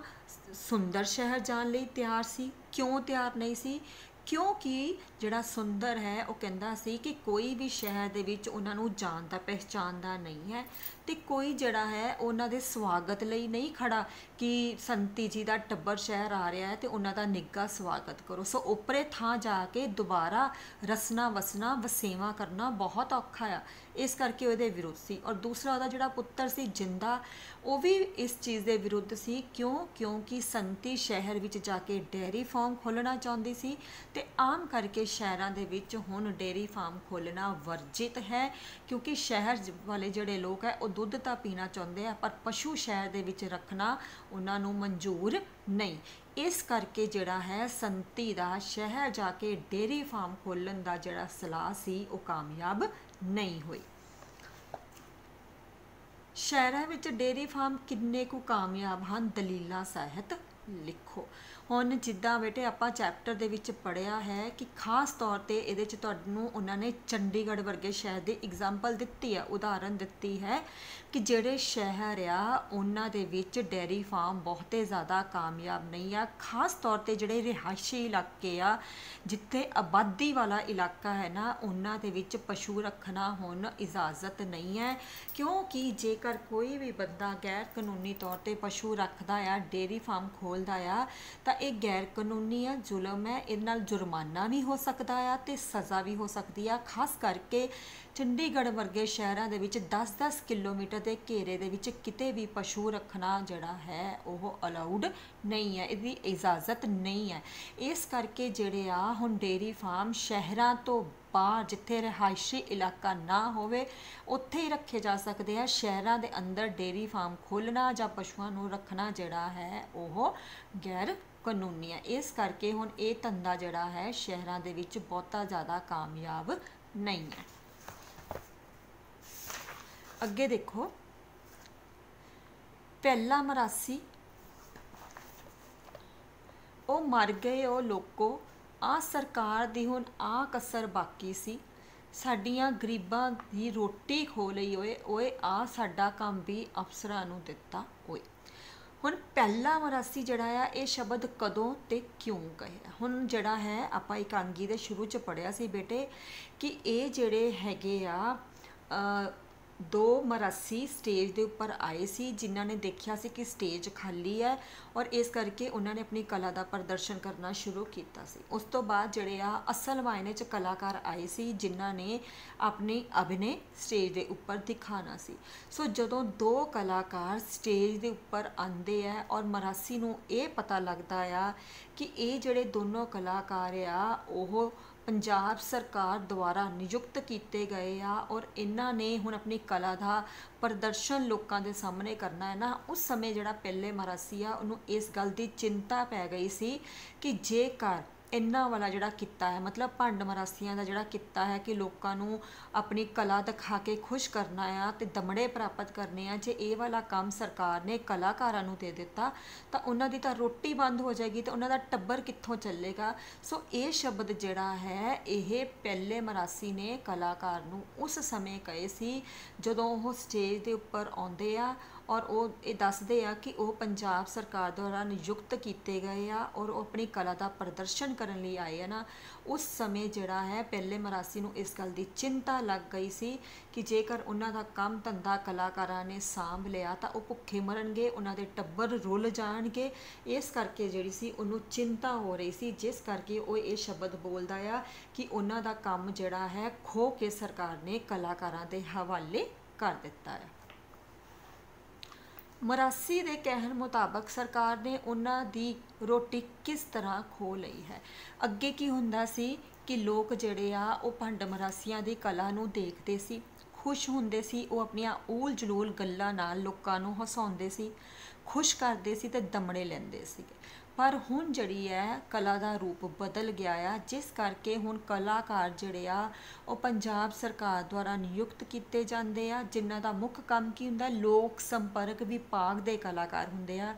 सुंदर शहर जान लई तैयार सी। क्यों तैयार नहीं सी? क्योंकि जिहड़ा सुंदर है वो कहंदा सी कि कोई भी शहर दे विच उन्हां नूं जानदा पहचानदा नहीं है ते कोई जिहड़ा है उन्हां दे स्वागत लई नहीं खड़ा कि संती जी दा टब्बर शहर आ रहा है तो उन्हां दा निੱਘਾ स्वागत करो। सो उपरे थां जाके दोबारा रसना वसना वसेवा करना बहुत औखा आ। इस करके उहदे विरुद्ध सी। और दूसरा उहदा जिहड़ा पुत्तर सी जिंदा वो भी इस चीज़ के विरुद्ध सी। क्यों? क्योंकि संती शहर विच जाके डेयरी फार्म खोलना चाहुंदी सी ते आम करके शहरां दे विच हुण डेयरी फार्म खोलना वर्जित है क्योंकि शहर वाले जिहड़े लोग है वो दुੱਧ ਤਾਂ पीना चाहुंदे आ पर पशु शहर दे विच रखना उन्हां नूं मंजूर नहीं। इस करके जिहड़ा है संती दा शहर जाके डेयरी फार्म खोलन दा जिहड़ा सलाह सी वो कामयाब नहीं हुई। शहरां विच डेयरी फार्म किन्ने कु कामयाब हैं? दलीलां सहित लिखो। हुण जिद्दां बेटे आपां चैप्टर दे विच पढ़िया है कि खास तौर ते इहदे च तुहानूं उन्हां ने चंडीगढ़ वर्गे शहर दी एग्जाम्पल दित्ती है, उदाहरण दित्ती है कि जिहड़े शहर आ उन्हां दे विच डेयरी फार्म बहुते ज़्यादा कामयाब नहीं आ। खास तौर ते जिहड़े रिहायशी इलाके आ जिथे आबादी वाला इलाका है ना उन्हां दे विच पशु रखना हुण इजाजत नहीं है क्योंकि जेकर कोई भी बंदा गैर कानूनी तौर ते पशु रखदा आ, डेयरी फार्म खोलदा आ तां ये गैर कानूनी है, जुल्म है। इहदे नाल जुर्माना भी हो सकता है तो सज़ा भी हो सकती है। खास करके चंडीगढ़ वर्गे शहरों के 10-10 किलोमीटर के घेरे दे विच किते भी पशु रखना जिहड़ा है वो अलाउड नहीं है, इसकी इजाज़त नहीं है। इस करके जिहड़े आ हुण डेयरी फार्म शहरों तो बाहर जिथे रिहायशी इलाका ना होवे उत्थे ही रखे जा सकते हैं। शहरों के अंदर डेयरी फार्म खोलना या पशुओं नूं रखना जिहड़ा है वो गैर ਕਾਨੂੰਨੀ ਹੈ। ਇਸ ਕਰਕੇ ਹੁਣ ਇਹ ਧੰਦਾ ਜਿਹੜਾ ਹੈ ਸ਼ਹਿਰਾਂ ਦੇ ਵਿੱਚ ਬਹੁਤਾ ਜ਼ਿਆਦਾ ਕਾਮਯਾਬ ਨਹੀਂ ਹੈ। ਅੱਗੇ ਦੇਖੋ, ਪਹਿਲਾ ਮਰਾਸੀ ਉਹ ਮਰ ਗਏ ਉਹ ਲੋਕੋ, ਆ ਸਰਕਾਰ ਦੀ ਹੁਣ ਆ ਕਸਰ ਬਾਕੀ ਸੀ, ਸਾਡੀਆਂ ਗਰੀਬਾਂ ਦੀ ਰੋਟੀ ਖੋ ਲਈ ਓਏ ਓਏ, ਆ ਸਾਡਾ ਕੰਮ ਵੀ ਅਫਸਰਾਂ ਨੂੰ ਦਿੱਤਾ ਓਏ। ਹੁਣ ਪਹਿਲਾ ਮਰਾਸੀ ਜਿਹੜਾ ਆ ਇਹ ਸ਼ਬਦ ਕਦੋਂ ਤੇ ਕਿਉਂ ਕਹੇ? ਹੁਣ ਜਿਹੜਾ ਹੈ ਆਪਾਂ ਇਕਾਂਗੀ ਦੇ ਸ਼ੁਰੂ 'ਚ ਪੜ੍ਹਿਆ ਸੀ ਬੇਟੇ ਕਿ ਇਹ ਜਿਹੜੇ ਹੈਗੇ ਆ ਦੋ ਮਰਾਸੀ ਸਟੇਜ ਦੇ ਉੱਪਰ ਆਏ ਸੀ, ਜਿਨ੍ਹਾਂ ਨੇ ਦੇਖਿਆ ਸੀ ਕਿ ਸਟੇਜ ਖਾਲੀ ਹੈ ਔਰ ਇਸ ਕਰਕੇ ਉਹਨਾਂ ਨੇ ਆਪਣੀ ਕਲਾ ਦਾ ਪ੍ਰਦਰਸ਼ਨ ਕਰਨਾ ਸ਼ੁਰੂ ਕੀਤਾ ਸੀ। ਉਸ ਤੋਂ ਬਾਅਦ ਜਿਹੜੇ ਆ ਅਸਲ ਮਾਇਨੇ 'ਚ ਕਲਾਕਾਰ ਆਏ ਸੀ, ਜਿਨ੍ਹਾਂ ਨੇ ਆਪਣੀ ਅਭਿਨੇ ਸਟੇਜ ਦੇ ਉੱਪਰ ਦਿਖਾਉਣਾ ਸੀ। ਸੋ ਜਦੋਂ ਦੋ ਕਲਾਕਾਰ ਸਟੇਜ ਦੇ ਉੱਪਰ ਆਉਂਦੇ ਆ ਔਰ ਮਰਾਸੀ ਨੂੰ ਇਹ ਪਤਾ ਲੱਗਦਾ ਆ ਕਿ ਇਹ ਜਿਹੜੇ ਦੋਨੋਂ ਕਲਾਕਾਰ ਆ ਉਹ ਪੰਜਾਬ ਸਰਕਾਰ ਦੁਆਰਾ ਨਿਯੁਕਤ ਕੀਤੇ ਗਏ ਆ ਔਰ ਇਹਨਾਂ ਨੇ ਹੁਣ ਆਪਣੀ ਕਲਾ ਦਾ ਪ੍ਰਦਰਸ਼ਨ ਲੋਕਾਂ ਦੇ ਸਾਹਮਣੇ ਕਰਨਾ ਹੈ ਨਾ, ਉਸ ਸਮੇਂ ਜਿਹੜਾ ਪਹਿਲੇ ਮਰਾਸੀ ਆ ਉਹਨੂੰ ਇਸ ਗੱਲ ਦੀ ਚਿੰਤਾ ਪੈ ਗਈ ਸੀ ਕਿ ਜੇਕਰ ਇਹਨਾਂ ਵਾਲਾ ਜਿਹੜਾ ਕਿੱਤਾ ਹੈ, ਮਤਲਬ ਭੰਡ ਮਰਾਸੀਆਂ ਦਾ ਜਿਹੜਾ ਕਿੱਤਾ ਹੈ ਕਿ ਲੋਕਾਂ ਨੂੰ ਆਪਣੀ ਕਲਾ ਦਿਖਾ ਕੇ ਖੁਸ਼ ਕਰਨਾ ਆ ਤੇ ਦਮੜੇ ਪ੍ਰਾਪਤ ਕਰਨੇ ਆ, ਜੇ ਇਹ ਵਾਲਾ ਕੰਮ ਸਰਕਾਰ ਨੇ ਕਲਾਕਾਰਾਂ ਨੂੰ ਦੇ ਦਿੱਤਾ ਤਾਂ ਉਹਨਾਂ ਦੀ ਤਾਂ ਰੋਟੀ ਬੰਦ ਹੋ ਜਾਏਗੀ ਤੇ ਉਹਨਾਂ ਦਾ ਟੱਬਰ ਕਿੱਥੋਂ ਚੱਲੇਗਾ। ਸੋ ਇਹ ਸ਼ਬਦ ਜਿਹੜਾ ਹੈ ਇਹ ਪਹਿਲੇ ਮਰਾਸੀ ਨੇ ਕਲਾਕਾਰ ਨੂੰ ਉਸ ਸਮੇਂ ਕਹੇ ਸੀ ਜਦੋਂ ਉਹ ਸਟੇਜ ਦੇ ਉੱਪਰ ਆਉਂਦੇ ਆ ਔਰ ਉਹ ਇਹ ਦੱਸਦੇ ਆ ਕਿ ਉਹ ਪੰਜਾਬ ਸਰਕਾਰ ਦੁਆਰਾ ਨਿਯੁਕਤ ਕੀਤੇ ਗਏ ਆ ਔਰ ਉਹ ਆਪਣੀ ਕਲਾ ਦਾ ਪ੍ਰਦਰਸ਼ਨ ਕਰਨ ਲਈ ਆਏ ਆ ਨਾ। ਉਸ ਸਮੇਂ ਜਿਹੜਾ ਹੈ ਪਹਿਲੇ ਮਰਾਸੀ ਨੂੰ ਇਸ ਗੱਲ ਦੀ ਚਿੰਤਾ ਲੱਗ ਗਈ ਸੀ ਕਿ ਜੇਕਰ ਉਹਨਾਂ ਦਾ ਕੰਮ ਧੰਦਾ ਕਲਾਕਾਰਾਂ ਨੇ ਸਾਂਭ ਲਿਆ ਤਾਂ ਉਹ ਭੁੱਖੇ ਮਰਨਗੇ, ਉਹਨਾਂ ਦੇ ਟੱਬਰ ਰੁੱਲ ਜਾਣਗੇ। ਇਸ ਕਰਕੇ ਜਿਹੜੀ ਸੀ ਉਹਨੂੰ ਚਿੰਤਾ ਹੋ ਰਹੀ ਸੀ, ਜਿਸ ਕਰਕੇ ਉਹ ਇਹ ਸ਼ਬਦ ਬੋਲਦਾ ਆ ਕਿ ਉਹਨਾਂ ਦਾ ਕੰਮ ਜਿਹੜਾ ਹੈ ਖੋਹ ਕੇ ਸਰਕਾਰ ਨੇ ਕਲਾਕਾਰਾਂ ਦੇ ਹਵਾਲੇ ਕਰ ਦਿੱਤਾ ਹੈ। ਮਰਾਸੀ ਦੇ ਕਹਿਣ ਮੁਤਾਬਕ ਸਰਕਾਰ ਨੇ ਉਹਨਾਂ ਦੀ ਰੋਟੀ ਕਿਸ ਤਰ੍ਹਾਂ ਖੋਹ ਲਈ ਹੈ। ਅੱਗੇ ਕੀ ਹੁੰਦਾ ਸੀ ਕਿ ਲੋਕ ਜਿਹੜੇ ਆ ਉਹ ਭੰਡ ਮਰਾਸੀਆਂ ਦੀ ਕਲਾ ਨੂੰ ਦੇਖਦੇ ਸੀ, ਖੁਸ਼ ਹੁੰਦੇ ਸੀ, ਉਹ ਆਪਣੀਆਂ ਊਲ ਜਲੂਲ ਗੱਲਾਂ ਨਾਲ ਲੋਕਾਂ ਨੂੰ ਹਸਾਉਂਦੇ ਸੀ, ਖੁਸ਼ ਕਰਦੇ ਸੀ ਤੇ ਦਮੜੇ ਲੈਂਦੇ ਸੀਗੇ। ਪਰ ਹੁਣ ਜਿਹੜੀ ਹੈ ਕਲਾ ਦਾ ਰੂਪ ਬਦਲ ਗਿਆ ਆ, ਜਿਸ ਕਰਕੇ ਹੁਣ ਕਲਾਕਾਰ ਜਿਹੜੇ ਆ ਉਹ ਪੰਜਾਬ ਸਰਕਾਰ ਦੁਆਰਾ ਨਿਯੁਕਤ ਕੀਤੇ ਜਾਂਦੇ ਆ, ਜਿਨ੍ਹਾਂ ਦਾ ਮੁੱਖ ਕੰਮ ਕੀ ਹੁੰਦਾ, ਲੋਕ ਸੰਪਰਕ ਵਿਭਾਗ ਦੇ ਕਲਾਕਾਰ ਹੁੰਦੇ ਆ,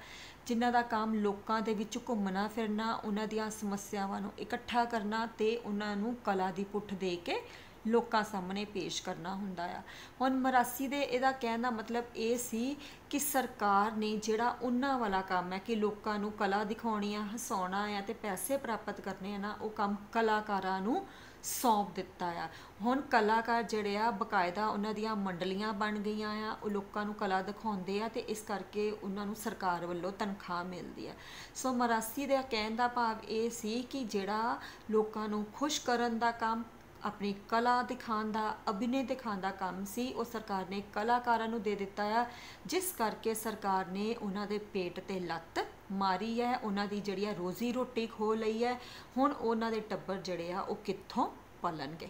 ਜਿਨ੍ਹਾਂ ਦਾ ਕੰਮ ਲੋਕਾਂ ਦੇ ਵਿੱਚ ਘੁੰਮਣਾ ਫਿਰਨਾ, ਉਹਨਾਂ ਦੀਆਂ ਸਮੱਸਿਆਵਾਂ ਨੂੰ ਇਕੱਠਾ ਕਰਨਾ ਤੇ ਉਹਨਾਂ ਨੂੰ ਕਲਾ ਦੀ ਪੁੱਠ ਦੇ ਕੇ ਲੋਕਾਂ ਸਾਹਮਣੇ ਪੇਸ਼ ਕਰਨਾ ਹੁੰਦਾ ਆ। ਹੁਣ ਮਰਾਸੀ ਦੇ ਇਹਦਾ ਕਹਿਣ ਦਾ ਮਤਲਬ ਇਹ ਸੀ ਕਿ ਸਰਕਾਰ ਨੇ ਜਿਹੜਾ ਉਹਨਾਂ ਵਾਲਾ ਕੰਮ ਹੈ ਕਿ ਲੋਕਾਂ ਨੂੰ ਕਲਾ ਦਿਖਾਉਣੀ ਆ, ਹਸਾਉਣਾ ਆ ਤੇ ਪੈਸੇ ਪ੍ਰਾਪਤ ਕਰਨੇ ਆ ਨਾ, ਉਹ ਕੰਮ ਕਲਾਕਾਰਾਂ ਨੂੰ ਸੌਂਪ ਦਿੱਤਾ ਆ। ਹੁਣ ਕਲਾਕਾਰ ਜਿਹੜੇ ਆ ਬਕਾਇਦਾ ਉਹਨਾਂ ਦੀਆਂ ਮੰਡਲੀਆਂ ਬਣ ਗਈਆਂ ਆ, ਉਹ ਲੋਕਾਂ ਨੂੰ ਕਲਾ ਦਿਖਾਉਂਦੇ ਆ ਤੇ ਇਸ ਕਰਕੇ ਉਹਨਾਂ ਨੂੰ ਸਰਕਾਰ ਵੱਲੋਂ ਤਨਖਾਹ ਮਿਲਦੀ ਆ। ਸੋ ਮਰਾਸੀ ਦਾ ਕਹਿਣ ਦਾ ਭਾਵ ਇਹ ਸੀ ਕਿ ਜਿਹੜਾ ਲੋਕਾਂ ਨੂੰ ਖੁਸ਼ ਕਰਨ ਦਾ ਕੰਮ, ਆਪਣੀ ਕਲਾ ਦਿਖਾਉਣ ਦਾ, ਅਭਿਨੈ ਦਿਖਾਉਣ ਦਾ ਕੰਮ ਸੀ, ਉਹ ਸਰਕਾਰ ਨੇ ਕਲਾਕਾਰਾਂ ਨੂੰ ਦੇ ਦਿੱਤਾ ਆ, ਜਿਸ ਕਰਕੇ ਸਰਕਾਰ ਨੇ ਉਹਨਾਂ ਦੇ ਪੇਟ ਤੇ ਲੱਤ ਮਾਰੀ ਹੈ, ਉਹਨਾਂ ਦੀ ਜਿਹੜੀ ਆ ਰੋਜ਼ੀ ਰੋਟੀ ਖੋਹ ਲਈ ਹੈ। ਹੁਣ ਉਹਨਾਂ ਦੇ ਟੱਬਰ ਜਿਹੜੇ ਆ ਉਹ ਕਿੱਥੋਂ ਪਲਣਗੇ?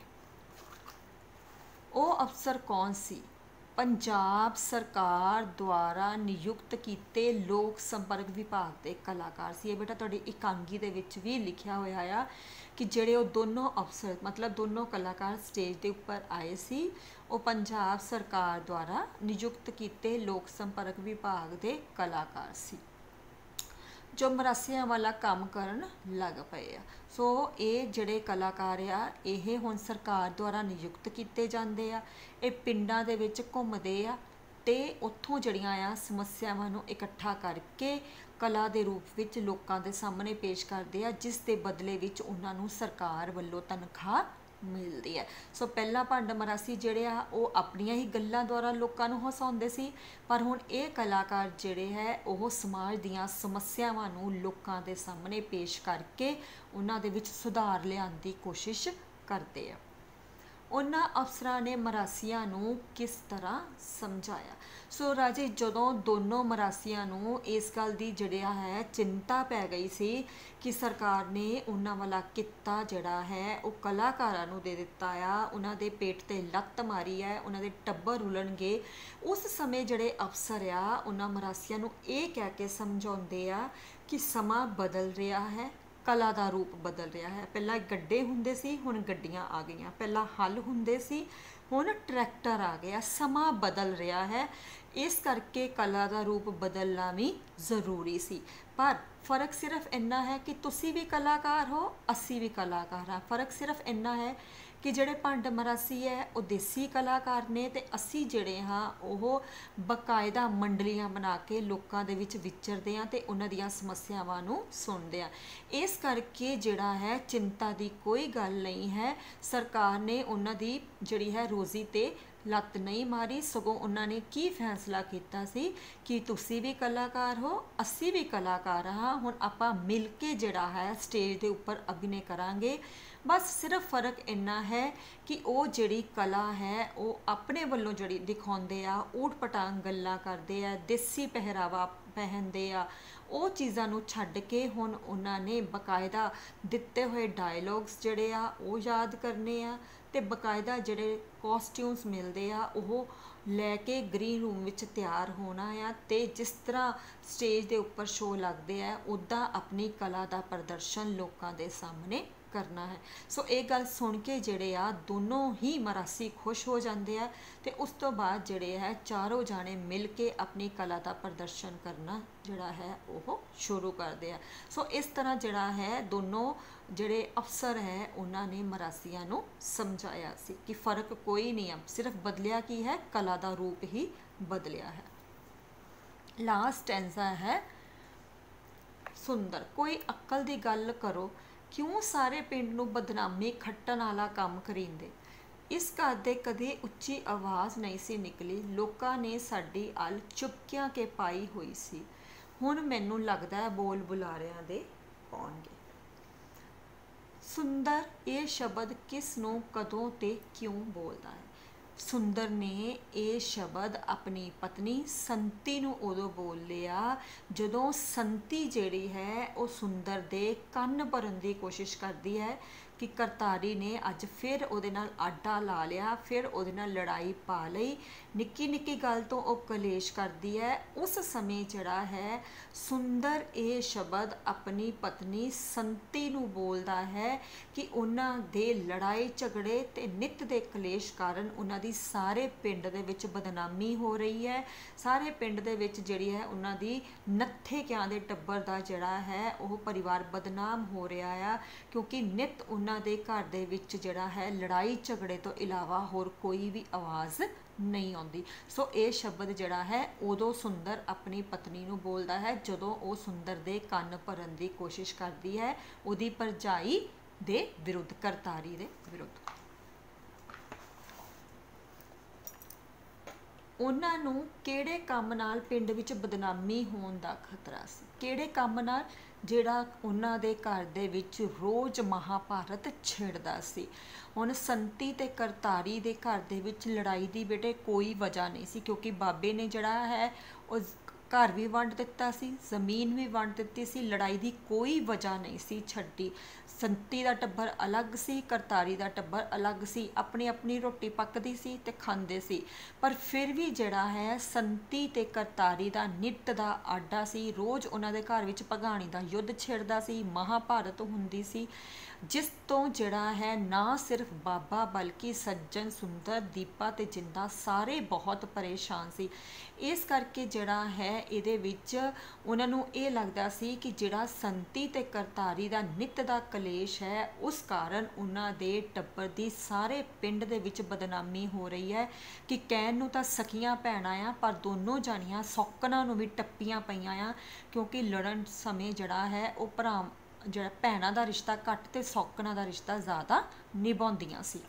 ਉਹ ਅਫਸਰ ਕੌਣ ਸੀ? ਪੰਜਾਬ ਸਰਕਾਰ ਦੁਆਰਾ ਨਿਯੁਕਤ ਕੀਤੇ ਲੋਕ ਸੰਪਰਕ ਵਿਭਾਗ ਦੇ ਕਲਾਕਾਰ ਸੀ। ਇਹ ਬੇਟਾ ਤੁਹਾਡੀ ਇਕਾਂਗੀ ਦੇ ਵਿੱਚ ਵੀ ਲਿਖਿਆ ਹੋਇਆ ਆ ਕਿ ਜਿਹੜੇ ਉਹ ਦੋਨੋਂ ਅਫਸਰ ਮਤਲਬ ਦੋਨੋਂ ਕਲਾਕਾਰ ਸਟੇਜ ਦੇ ਉੱਪਰ ਆਏ ਸੀ, ਉਹ ਪੰਜਾਬ ਸਰਕਾਰ ਦੁਆਰਾ ਨਿਯੁਕਤ ਕੀਤੇ ਲੋਕ ਸੰਪਰਕ ਵਿਭਾਗ ਦੇ ਕਲਾਕਾਰ ਸੀ ਜੋ ਮਰਾਸੀਆਂ ਵਾਲਾ ਕੰਮ ਕਰਨ ਲੱਗ ਪਏ ਆ। ਸੋ ਇਹ ਜਿਹੜੇ ਕਲਾਕਾਰ ਆ ਇਹ ਹੁਣ ਸਰਕਾਰ ਦੁਆਰਾ ਨਿਯੁਕਤ ਕੀਤੇ ਜਾਂਦੇ ਆ, ਇਹ ਪਿੰਡਾਂ ਦੇ ਵਿੱਚ ਘੁੰਮਦੇ ਆ ਤੇ ਉੱਥੋਂ ਜਿਹੜੀਆਂ ਆ ਸਮੱਸਿਆਵਾਂ ਨੂੰ ਇਕੱਠਾ ਕਰਕੇ ਕਲਾ ਦੇ ਰੂਪ ਵਿੱਚ ਲੋਕਾਂ ਦੇ ਸਾਹਮਣੇ ਪੇਸ਼ ਕਰਦੇ ਆ, ਜਿਸ ਦੇ ਬਦਲੇ ਵਿੱਚ ਉਹਨਾਂ ਨੂੰ ਸਰਕਾਰ ਵੱਲੋਂ ਤਨਖਾਹ ਮਿਲਦੀ ਹੈ। ਸੋ ਪਹਿਲਾਂ ਭੰਡ ਮਰਾਸੀ ਜਿਹੜੇ ਆ ਉਹ ਆਪਣੀਆਂ ਹੀ ਗੱਲਾਂ ਦੁਆਰਾ ਲੋਕਾਂ ਨੂੰ ਹਸਾਉਂਦੇ ਸੀ, ਪਰ ਹੁਣ ਇਹ ਕਲਾਕਾਰ ਜਿਹੜੇ ਹੈ ਉਹ ਸਮਾਜ ਦੀਆਂ ਸਮੱਸਿਆਵਾਂ ਨੂੰ ਲੋਕਾਂ ਦੇ ਸਾਹਮਣੇ ਪੇਸ਼ ਕਰਕੇ ਉਹਨਾਂ ਦੇ ਵਿੱਚ ਸੁਧਾਰ ਲਿਆਉਣ ਦੀ ਕੋਸ਼ਿਸ਼ ਕਰਦੇ ਆ। ਉਹਨਾਂ ਅਫਸਰਾਂ ਨੇ ਮਰਾਸੀਆਂ ਨੂੰ ਕਿਸ ਤਰ੍ਹਾਂ ਸਮਝਾਇਆ। ਸੋ ਰਾਜੇ ਜਦੋਂ ਦੋਨੋਂ ਮਰਾਸੀਆਂ ਨੂੰ ਇਸ ਗੱਲ ਦੀ ਜਿਹੜਾ ਹੈ ਚਿੰਤਾ ਪੈ ਗਈ ਸੀ ਕਿ ਸਰਕਾਰ ਨੇ ਉਹਨਾਂ ਵਾਲਾ ਕਿੱਤਾ ਜਿਹੜਾ ਹੈ ਉਹ ਕਲਾਕਾਰਾਂ ਨੂੰ ਦੇ ਦਿੱਤਾ ਆ, ਉਹਨਾਂ ਦੇ ਪੇਟ ਤੇ ਲੱਤ ਮਾਰੀ ਹੈ, ਉਹਨਾਂ ਦੇ ਟੱਬਰ ਰੁਲਣਗੇ, ਉਸ ਸਮੇਂ ਜਿਹੜੇ ਅਫਸਰ ਆ ਉਹਨਾਂ ਮਰਾਸੀਆਂ ਨੂੰ ਇਹ ਕਹਿ ਕੇ ਸਮਝਾਉਂਦੇ ਆ ਕਿ ਸਮਾਂ ਬਦਲ ਰਿਹਾ ਹੈ, ਕਲਾ ਦਾ ਰੂਪ ਬਦਲ ਰਿਹਾ ਹੈ। ਪਹਿਲਾਂ ਗੱਡੇ ਹੁੰਦੇ ਸੀ, ਹੁਣ ਗੱਡੀਆਂ ਆ ਗਈਆਂ। ਪਹਿਲਾਂ ਹਲ ਹੁੰਦੇ ਸੀ, ਹੁਣ ਟਰੈਕਟਰ ਆ ਗਿਆ। ਸਮਾਂ ਬਦਲ ਰਿਹਾ ਹੈ, ਇਸ ਕਰਕੇ ਕਲਾ ਦਾ ਰੂਪ ਬਦਲਣਾ ਵੀ ਜ਼ਰੂਰੀ ਸੀ। ਪਰ ਫਰਕ ਸਿਰਫ ਇੰਨਾ ਹੈ ਕਿ ਤੁਸੀਂ ਵੀ ਕਲਾਕਾਰ ਹੋ, ਅਸੀਂ ਵੀ ਕਲਾਕਾਰ ਹਾਂ। ਫਰਕ ਸਿਰਫ ਇੰਨਾ ਹੈ ਕਿ ਜਿਹੜੇ ਭੰਡ ਮਰਾਸੀ ਹੈ ਉਹ ਦੇਸੀ ਕਲਾਕਾਰ ਨੇ, ਤੇ ਅਸੀਂ ਜਿਹੜੇ ਹਾਂ ਉਹ ਬਕਾਇਦਾ ਮੰਡਲੀਆਂ ਬਣਾ ਕੇ ਲੋਕਾਂ ਦੇ ਵਿੱਚ ਵਿਚਰਦੇ ਹਾਂ ਤੇ ਉਹਨਾਂ ਦੀਆਂ ਸਮੱਸਿਆਵਾਂ ਨੂੰ ਸੁਣਦੇ ਹਾਂ। ਇਸ ਕਰਕੇ ਜਿਹੜਾ ਹੈ ਚਿੰਤਾ ਦੀ ਕੋਈ ਗੱਲ ਨਹੀਂ ਹੈ। ਸਰਕਾਰ ਨੇ ਉਹਨਾਂ ਦੀ ਜਿਹੜੀ ਹੈ ਰੋਜ਼ੀ ਤੇ ਲੱਤ ਨਹੀਂ ਮਾਰੀ, ਸਗੋਂ ਉਹਨਾਂ ਨੇ ਕੀ ਫੈਸਲਾ ਕੀਤਾ ਸੀ ਕਿ ਤੁਸੀਂ ਵੀ ਕਲਾਕਾਰ ਹੋ, ਅਸੀਂ ਵੀ ਕਲਾਕਾਰ ਹਾਂ, ਹੁਣ ਆਪਾਂ ਮਿਲ ਕੇ ਜਿਹੜਾ ਹੈ ਸਟੇਜ ਦੇ ਉੱਪਰ ਅਭਿਨੇ ਕਰਾਂਗੇ। ਬਸ ਸਿਰਫ ਫਰਕ ਇੰਨਾ ਹੈ ਕਿ ਉਹ ਜਿਹੜੀ ਕਲਾ ਹੈ ਉਹ ਆਪਣੇ ਵੱਲੋਂ ਜਿਹੜੀ ਦਿਖਾਉਂਦੇ ਆ, ਊਟ ਪਟਾਂਗ ਗੱਲਾਂ ਕਰਦੇ ਆ, ਦੇਸੀ ਪਹਿਰਾਵਾ ਪਹਿਨਦੇ ਆ, ਉਹ ਚੀਜ਼ਾਂ ਨੂੰ ਛੱਡ ਕੇ ਹੁਣ ਉਹਨਾਂ ਨੇ ਬਕਾਇਦਾ ਦਿੱਤੇ ਹੋਏ ਡਾਇਲੋਗਸ ਜਿਹੜੇ ਆ ਉਹ ਯਾਦ ਕਰਨੇ ਆ, ਤੇ ਬਕਾਇਦਾ ਜਿਹੜੇ ਕਾਸਟਿਊਮਸ ਮਿਲਦੇ ਆ ਉਹ ਲੈ ਕੇ ਗ੍ਰੀਨ ਰੂਮ ਵਿੱਚ ਤਿਆਰ ਹੋਣਾ ਆ, ਤੇ ਜਿਸ ਤਰ੍ਹਾਂ ਸਟੇਜ ਦੇ ਉੱਪਰ ਸ਼ੋਅ ਲੱਗਦੇ ਆ ਉੱਦਾਂ ਆਪਣੀ ਕਲਾ ਦਾ ਪ੍ਰਦਰਸ਼ਨ ਲੋਕਾਂ ਦੇ ਸਾਹਮਣੇ ਕਰਨਾ ਹੈ। ਸੋ ਇਹ ਗੱਲ ਸੁਣ ਕੇ ਜਿਹੜੇ ਆ ਦੋਨੋਂ ਹੀ ਮਰਾਸੀ ਖੁਸ਼ ਹੋ ਜਾਂਦੇ ਆ, ਤੇ ਉਸ ਤੋਂ ਬਾਅਦ ਜਿਹੜੇ ਹੈ ਚਾਰੋਂ ਜਾਣੇ ਮਿਲ ਕੇ ਆਪਣੀ ਕਲਾ ਦਾ ਪ੍ਰਦਰਸ਼ਨ ਕਰਨਾ ਜਿਹੜਾ ਹੈ ਉਹ ਸ਼ੁਰੂ ਕਰਦੇ ਆ। ਸੋ ਇਸ ਤਰ੍ਹਾਂ ਜਿਹੜਾ ਹੈ ਦੋਨੋਂ ਜਿਹੜੇ ਅਫਸਰ ਹੈ ਉਹਨਾਂ ਨੇ ਮਰਾਸੀਆਂ ਨੂੰ ਸਮਝਾਇਆ ਸੀ ਕਿ ਫਰਕ ਕੋਈ ਨਹੀਂ ਆ, ਸਿਰਫ ਬਦਲਿਆ ਕੀ ਹੈ, ਕਲਾ ਦਾ ਰੂਪ ਹੀ ਬਦਲਿਆ ਹੈ। ਲਾਸਟ ਸਟੈਂਜ਼ਾ ਹੈ ਸੁੰਦਰ। ਕੋਈ ਅਕਲ ਦੀ ਗੱਲ ਕਰੋ, ਕਿਉਂ ਸਾਰੇ ਪਿੰਡ ਨੂੰ ਬਦਨਾਮੀ ਖੱਟਣ ਵਾਲਾ ਕੰਮ ਕਰੀਂਦੇ। ਇਸ ਘਰ ਦੇ ਕਦੇ ਉੱਚੀ ਆਵਾਜ਼ ਨਹੀਂ ਸੀ ਨਿਕਲੀ, ਲੋਕਾਂ ਨੇ ਸਾਡੀ ਅੱਲ ਚੁਪਕਿਆਂ ਕੇ ਪਾਈ ਹੋਈ ਸੀ। ਹੁਣ ਮੈਨੂੰ ਲੱਗਦਾ ਹੈ ਬੋਲ ਬੁਲਾਰਿਆਂ ਦੇ ਪਾਉਣਗੇ। ਸੁੰਦਰ ਇਹ ਸ਼ਬਦ ਕਿਸ ਨੂੰ ਕਦੋਂ ਤੇ ਕਿਉਂ ਬੋਲਦਾ ਹੈ। ਸੁੰਦਰ ਨੇ ਇਹ ਸ਼ਬਦ ਆਪਣੀ ਪਤਨੀ ਸੰਤੀ ਨੂੰ ਉਦੋਂ ਬੋਲਿਆ ਜਦੋਂ ਸੰਤੀ ਜਿਹੜੀ ਹੈ ਉਹ ਸੁੰਦਰ ਦੇ ਕੰਨ ਭਰਨ ਦੀ ਕੋਸ਼ਿਸ਼ ਕਰਦੀ ਹੈ ਕਿ ਕਰਤਾਰੀ ਨੇ ਅੱਜ ਫਿਰ ਉਹਦੇ ਨਾਲ ਆਡਾ ਲਾ ਲਿਆ, ਫਿਰ ਉਹਦੇ ਨਾਲ ਲੜਾਈ ਪਾ ਲਈ, ਨਿੱਕੀ ਨਿੱਕੀ ਗੱਲ ਤੋਂ ਉਹ ਕਲੇਸ਼ ਕਰਦੀ ਹੈ। ਉਸ ਸਮੇਂ ਜਿਹੜਾ ਹੈ ਸੁੰਦਰ ਇਹ ਸ਼ਬਦ ਆਪਣੀ ਪਤਨੀ ਸੰਤੀ ਨੂੰ ਬੋਲਦਾ ਹੈ ਕਿ ਉਹਨਾਂ ਦੇ ਲੜਾਈ ਝਗੜੇ ਤੇ ਨਿੱਤ ਦੇ ਕਲੇਸ਼ ਕਾਰਨ ਉਹਨਾਂ ਦੀ ਸਾਰੇ ਪਿੰਡ ਦੇ ਵਿੱਚ ਬਦਨਾਮੀ ਹੋ ਰਹੀ ਹੈ। ਸਾਰੇ ਪਿੰਡ ਦੇ ਵਿੱਚ ਜਿਹੜੀ ਹੈ ਉਹਨਾਂ ਦੀ ਨੱਥੇ ਕਿਆਂ ਦੇ ਟੱਬਰ ਦਾ ਜਿਹੜਾ ਹੈ ਉਹ ਪਰਿਵਾਰ ਬਦਨਾਮ ਹੋ ਰਿਹਾ ਆ, ਕਿਉਂਕਿ ਨਿੱਤ ਉਹਨਾਂ ਦੇ ਘਰ ਦੇ ਵਿੱਚ ਜਿਹੜਾ ਹੈ ਲੜਾਈ ਝਗੜੇ ਤੋਂ ਇਲਾਵਾ ਹੋਰ ਕੋਈ ਵੀ ਆਵਾਜ਼ ਨਹੀਂ ਆਉਂਦੀ। ਸੋ ਇਹ ਸ਼ਬਦ ਜਿਹੜਾ ਹੈ ਉਦੋਂ ਸੁੰਦਰ ਆਪਣੀ ਪਤਨੀ ਨੂੰ ਬੋਲਦਾ ਹੈ ਜਦੋਂ ਉਹ ਸੁੰਦਰ ਦੇ ਕੰਨ ਭਰਨ ਦੀ ਕੋਸ਼ਿਸ਼ ਕਰਦੀ ਹੈ ਉਹਦੀ ਭਰਜਾਈ ਦੇ ਵਿਰੁੱਧ, ਕਰਤਾਰੀ ਦੇ ਵਿਰੁੱਧ। ਉਹਨਾਂ ਨੂੰ ਕਿਹੜੇ ਕੰਮ ਨਾਲ ਪਿੰਡ ਵਿੱਚ ਬਦਨਾਮੀ ਹੋਣ ਦਾ ਖਤਰਾ ਸੀ। ਕਿਹੜੇ ਕੰਮ ਨਾਲ? ਜਿਹੜਾ ਉਹਨਾਂ ਦੇ ਘਰ ਦੇ ਵਿੱਚ ਰੋਜ਼ ਮਹਾਭਾਰਤ ਛਿੜਦਾ ਸੀ। ਹੁਣ ਸੰਤੀ ਤੇ ਕਰਤਾਰੀ ਦੇ ਘਰ ਦੇ ਵਿੱਚ ਲੜਾਈ ਦੀ ਬੇਟੇ ਕੋਈ ਵਜ੍ਹਾ ਨਹੀਂ ਸੀ, ਕਿਉਂਕਿ ਬਾਬੇ ਨੇ ਜਿਹੜਾ ਹੈ ਉਹ ਘਰ ਵੀ ਵੰਡ ਦਿੱਤਾ ਸੀ, ਜ਼ਮੀਨ ਵੀ ਵੰਡ ਦਿੱਤੀ ਸੀ, ਲੜਾਈ ਦੀ ਕੋਈ ਵਜ੍ਹਾ ਨਹੀਂ ਸੀ ਛੱਡੀ। ਸੰਤੀ ਦਾ ਟੱਬਰ ਅਲੱਗ ਸੀ, ਕਰਤਾਰੀ ਦਾ ਟੱਬਰ ਅਲੱਗ ਸੀ, ਆਪਣੀ ਆਪਣੀ ਰੋਟੀ ਪੱਕਦੀ ਸੀ ਤੇ ਖਾਂਦੇ ਸੀ। ਪਰ ਫਿਰ ਵੀ ਜਿਹੜਾ ਹੈ ਸੰਤੀ ਤੇ ਕਰਤਾਰੀ ਦਾ ਨਿੱਤ ਦਾ ਆਡਾ ਸੀ। ਰੋਜ਼ ਉਹਨਾਂ ਦੇ ਘਰ ਵਿੱਚ ਭਗਾਣੀ ਦਾ ਯੁੱਧ ਛਿੜਦਾ ਸੀ, ਮਹਾਭਾਰਤ ਹੁੰਦੀ ਸੀ, ਜਿਸ ਤੋਂ ਜਿਹੜਾ ਹੈ ਨਾ ਸਿਰਫ ਬਾਬਾ ਬਲਕਿ ਸੱਜਣ, ਸੁੰਦਰ, ਦੀਪਾ ਤੇ ਜਿੰਦਾ ਸਾਰੇ ਬਹੁਤ ਪਰੇਸ਼ਾਨ ਸੀ। ਇਸ ਕਰਕੇ ਜਿਹੜਾ ਹੈ ਇਹਦੇ ਵਿੱਚ ਉਹਨਾਂ ਨੂੰ ਇਹ ਲੱਗਦਾ ਸੀ ਕਿ ਜਿਹੜਾ ਸੰਤੀ ਤੇ ਕਰਤਾਰੀ ਦਾ ਨਿੱਤ ਦਾ ਕਲੇਸ਼ ਹੈ ਉਸ ਕਾਰਨ ਉਹਨਾਂ ਦੇ ਟੱਬਰ ਦੀ ਸਾਰੇ ਪਿੰਡ ਦੇ ਵਿੱਚ ਬਦਨਾਮੀ ਹੋ ਰਹੀ ਹੈ ਕਿ ਕਹਿਣ ਨੂੰ ਤਾਂ ਸਕੀਆਂ ਭੈਣਾਂ ਆ ਪਰ ਦੋਨੋਂ ਜਾਣੀਆਂ ਸੌਕਣਾ ਨੂੰ ਵੀ ਟੱਪੀਆਂ ਪਈਆਂ ਆ, ਕਿਉਂਕਿ ਲੜਨ ਸਮੇਂ ਜਿਹੜਾ ਹੈ ਉਹ ਜਿਹੜਾ ਭੈਣਾਂ ਦਾ ਰਿਸ਼ਤਾ ਘੱਟ ਤੇ ਸੌਕਣਾ ਦਾ ਰਿਸ਼ਤਾ ਜ਼ਿਆਦਾ ਨਿਭਾਉਂਦੀਆਂ ਸੀ।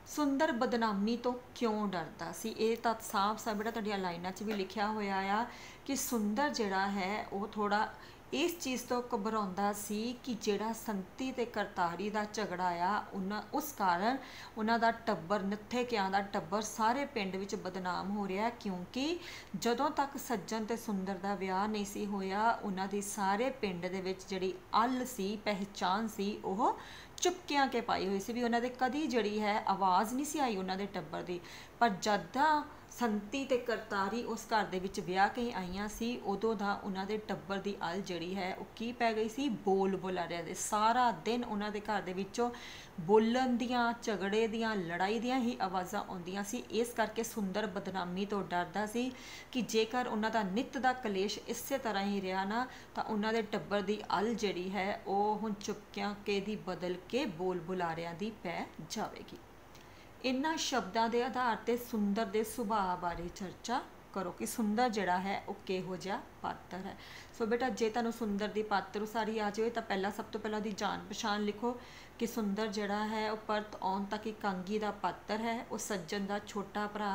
ਸੁੰਦਰ ਬਦਨਾਮੀ ਤੋਂ ਕਿਉਂ ਡਰਦਾ ਸੀ? ਇਹ ਤਾਂ ਸਾਫ਼ ਸਾਫ਼ ਜਿਹੜਾ ਤੁਹਾਡੀਆਂ ਲਾਈਨਾਂ 'ਚ ਵੀ ਲਿਖਿਆ ਹੋਇਆ ਆ ਕਿ ਸੁੰਦਰ ਜਿਹੜਾ ਹੈ ਉਹ ਥੋੜਾ इस चीज़ तो घबराਉਂਦਾ ਸੀ कि ਜਿਹੜਾ ਸੰਤੀ ਤੇ ਕਰਤਾਰੀ ਦਾ ਝਗੜਾ ਆ ਉਹਨਾਂ ਉਸ ਕਾਰਨ ਉਹਨਾਂ ਦਾ ਟੱਬਰ ਨਿੱਥੇਕਿਆਂ ਦਾ ਟੱਬਰ ਸਾਰੇ ਪਿੰਡ ਵਿੱਚ ਬਦਨਾਮ ਹੋ ਰਿਹਾ, ਕਿਉਂਕਿ ਜਦੋਂ ਤੱਕ ਸੱਜਣ ਤੇ ਸੁੰਦਰ ਦਾ ਵਿਆਹ ਨਹੀਂ ਸੀ ਹੋਇਆ ਉਹਨਾਂ ਦੀ ਸਾਰੇ ਪਿੰਡ ਦੇ ਵਿੱਚ ਜਿਹੜੀ ਅੱਲ ਸੀ, ਪਹਿਚਾਨ ਸੀ, ਉਹ ਚੁਪਕਿਆਂ ਕੇ ਪਾਈ ਹੋਈ ਸੀ ਵੀ ਉਹਨਾਂ ਦੇ ਕਦੀ ਜਿਹੜੀ ਹੈ ਆਵਾਜ਼ ਨਹੀਂ ਸੀ ਆਈ ਉਹਨਾਂ ਦੇ ਟੱਬਰ ਦੀ। ਪਰ ਜਦਾਂ ਸੰਤੀ ਤੇ ਕਰਤਾਰੀ ਉਸ ਘਰ ਦੇ ਵਿੱਚ ਵਿਆਹ ਕੇ ਆਈਆਂ ਸੀ ਉਦੋਂ ਦਾ ਉਹਨਾਂ ਦੇ ਟੱਬਰ ਦੀ ਅਲ ਜਿਹੜੀ ਹੈ ਉਹ ਕੀ ਪੈ ਗਈ ਸੀ, ਬੋਲ ਬੁਲਾਰਿਆਂ ਦੇ। ਸਾਰਾ ਦਿਨ ਉਹਨਾਂ ਦੇ ਘਰ ਦੇ ਵਿੱਚੋਂ ਬੋਲਣ ਦੀਆਂ, ਝਗੜੇ ਦੀਆਂ, ਲੜਾਈ ਦੀਆਂ ਹੀ ਆਵਾਜ਼ਾਂ ਆਉਂਦੀਆਂ ਸੀ। ਇਸ ਕਰਕੇ ਸੁੰਦਰ ਬਦਨਾਮੀ ਤੋਂ ਡਰਦਾ ਸੀ ਕਿ ਜੇਕਰ ਉਹਨਾਂ ਦਾ ਨਿੱਤ ਦਾ ਕਲੇਸ਼ ਇਸੇ ਤਰ੍ਹਾਂ ਹੀ ਰਿਹਾ ਨਾ ਤਾਂ ਉਹਨਾਂ ਦੇ ਟੱਬਰ ਦੀ ਅਲ ਜਿਹੜੀ ਹੈ ਉਹ ਹੁਣ ਚੁਪਕਿਆਂ ਕੇ ਦੀ ਬਦਲ ਕੇ ਬੋਲ ਬੁਲਾਰਿਆਂ ਦੀ ਪੈ ਜਾਵੇਗੀ। इन्हां शब्दां दे आधार ते सुंदर दे सुभाਅ बारे चर्चा करो कि सुंदर जिहड़ा है वो किहो जिहा पात्र है। सो बेटा जे तुहानूं सुंदर दी पात्र उसारी आ जाए तो पहला सब तो पहला दी जान पछाण लिखो कि सुंदर जिहड़ा है वो परत आउण तक इकांगी दा पात्र है। वो सज्जन दा छोटा भरा,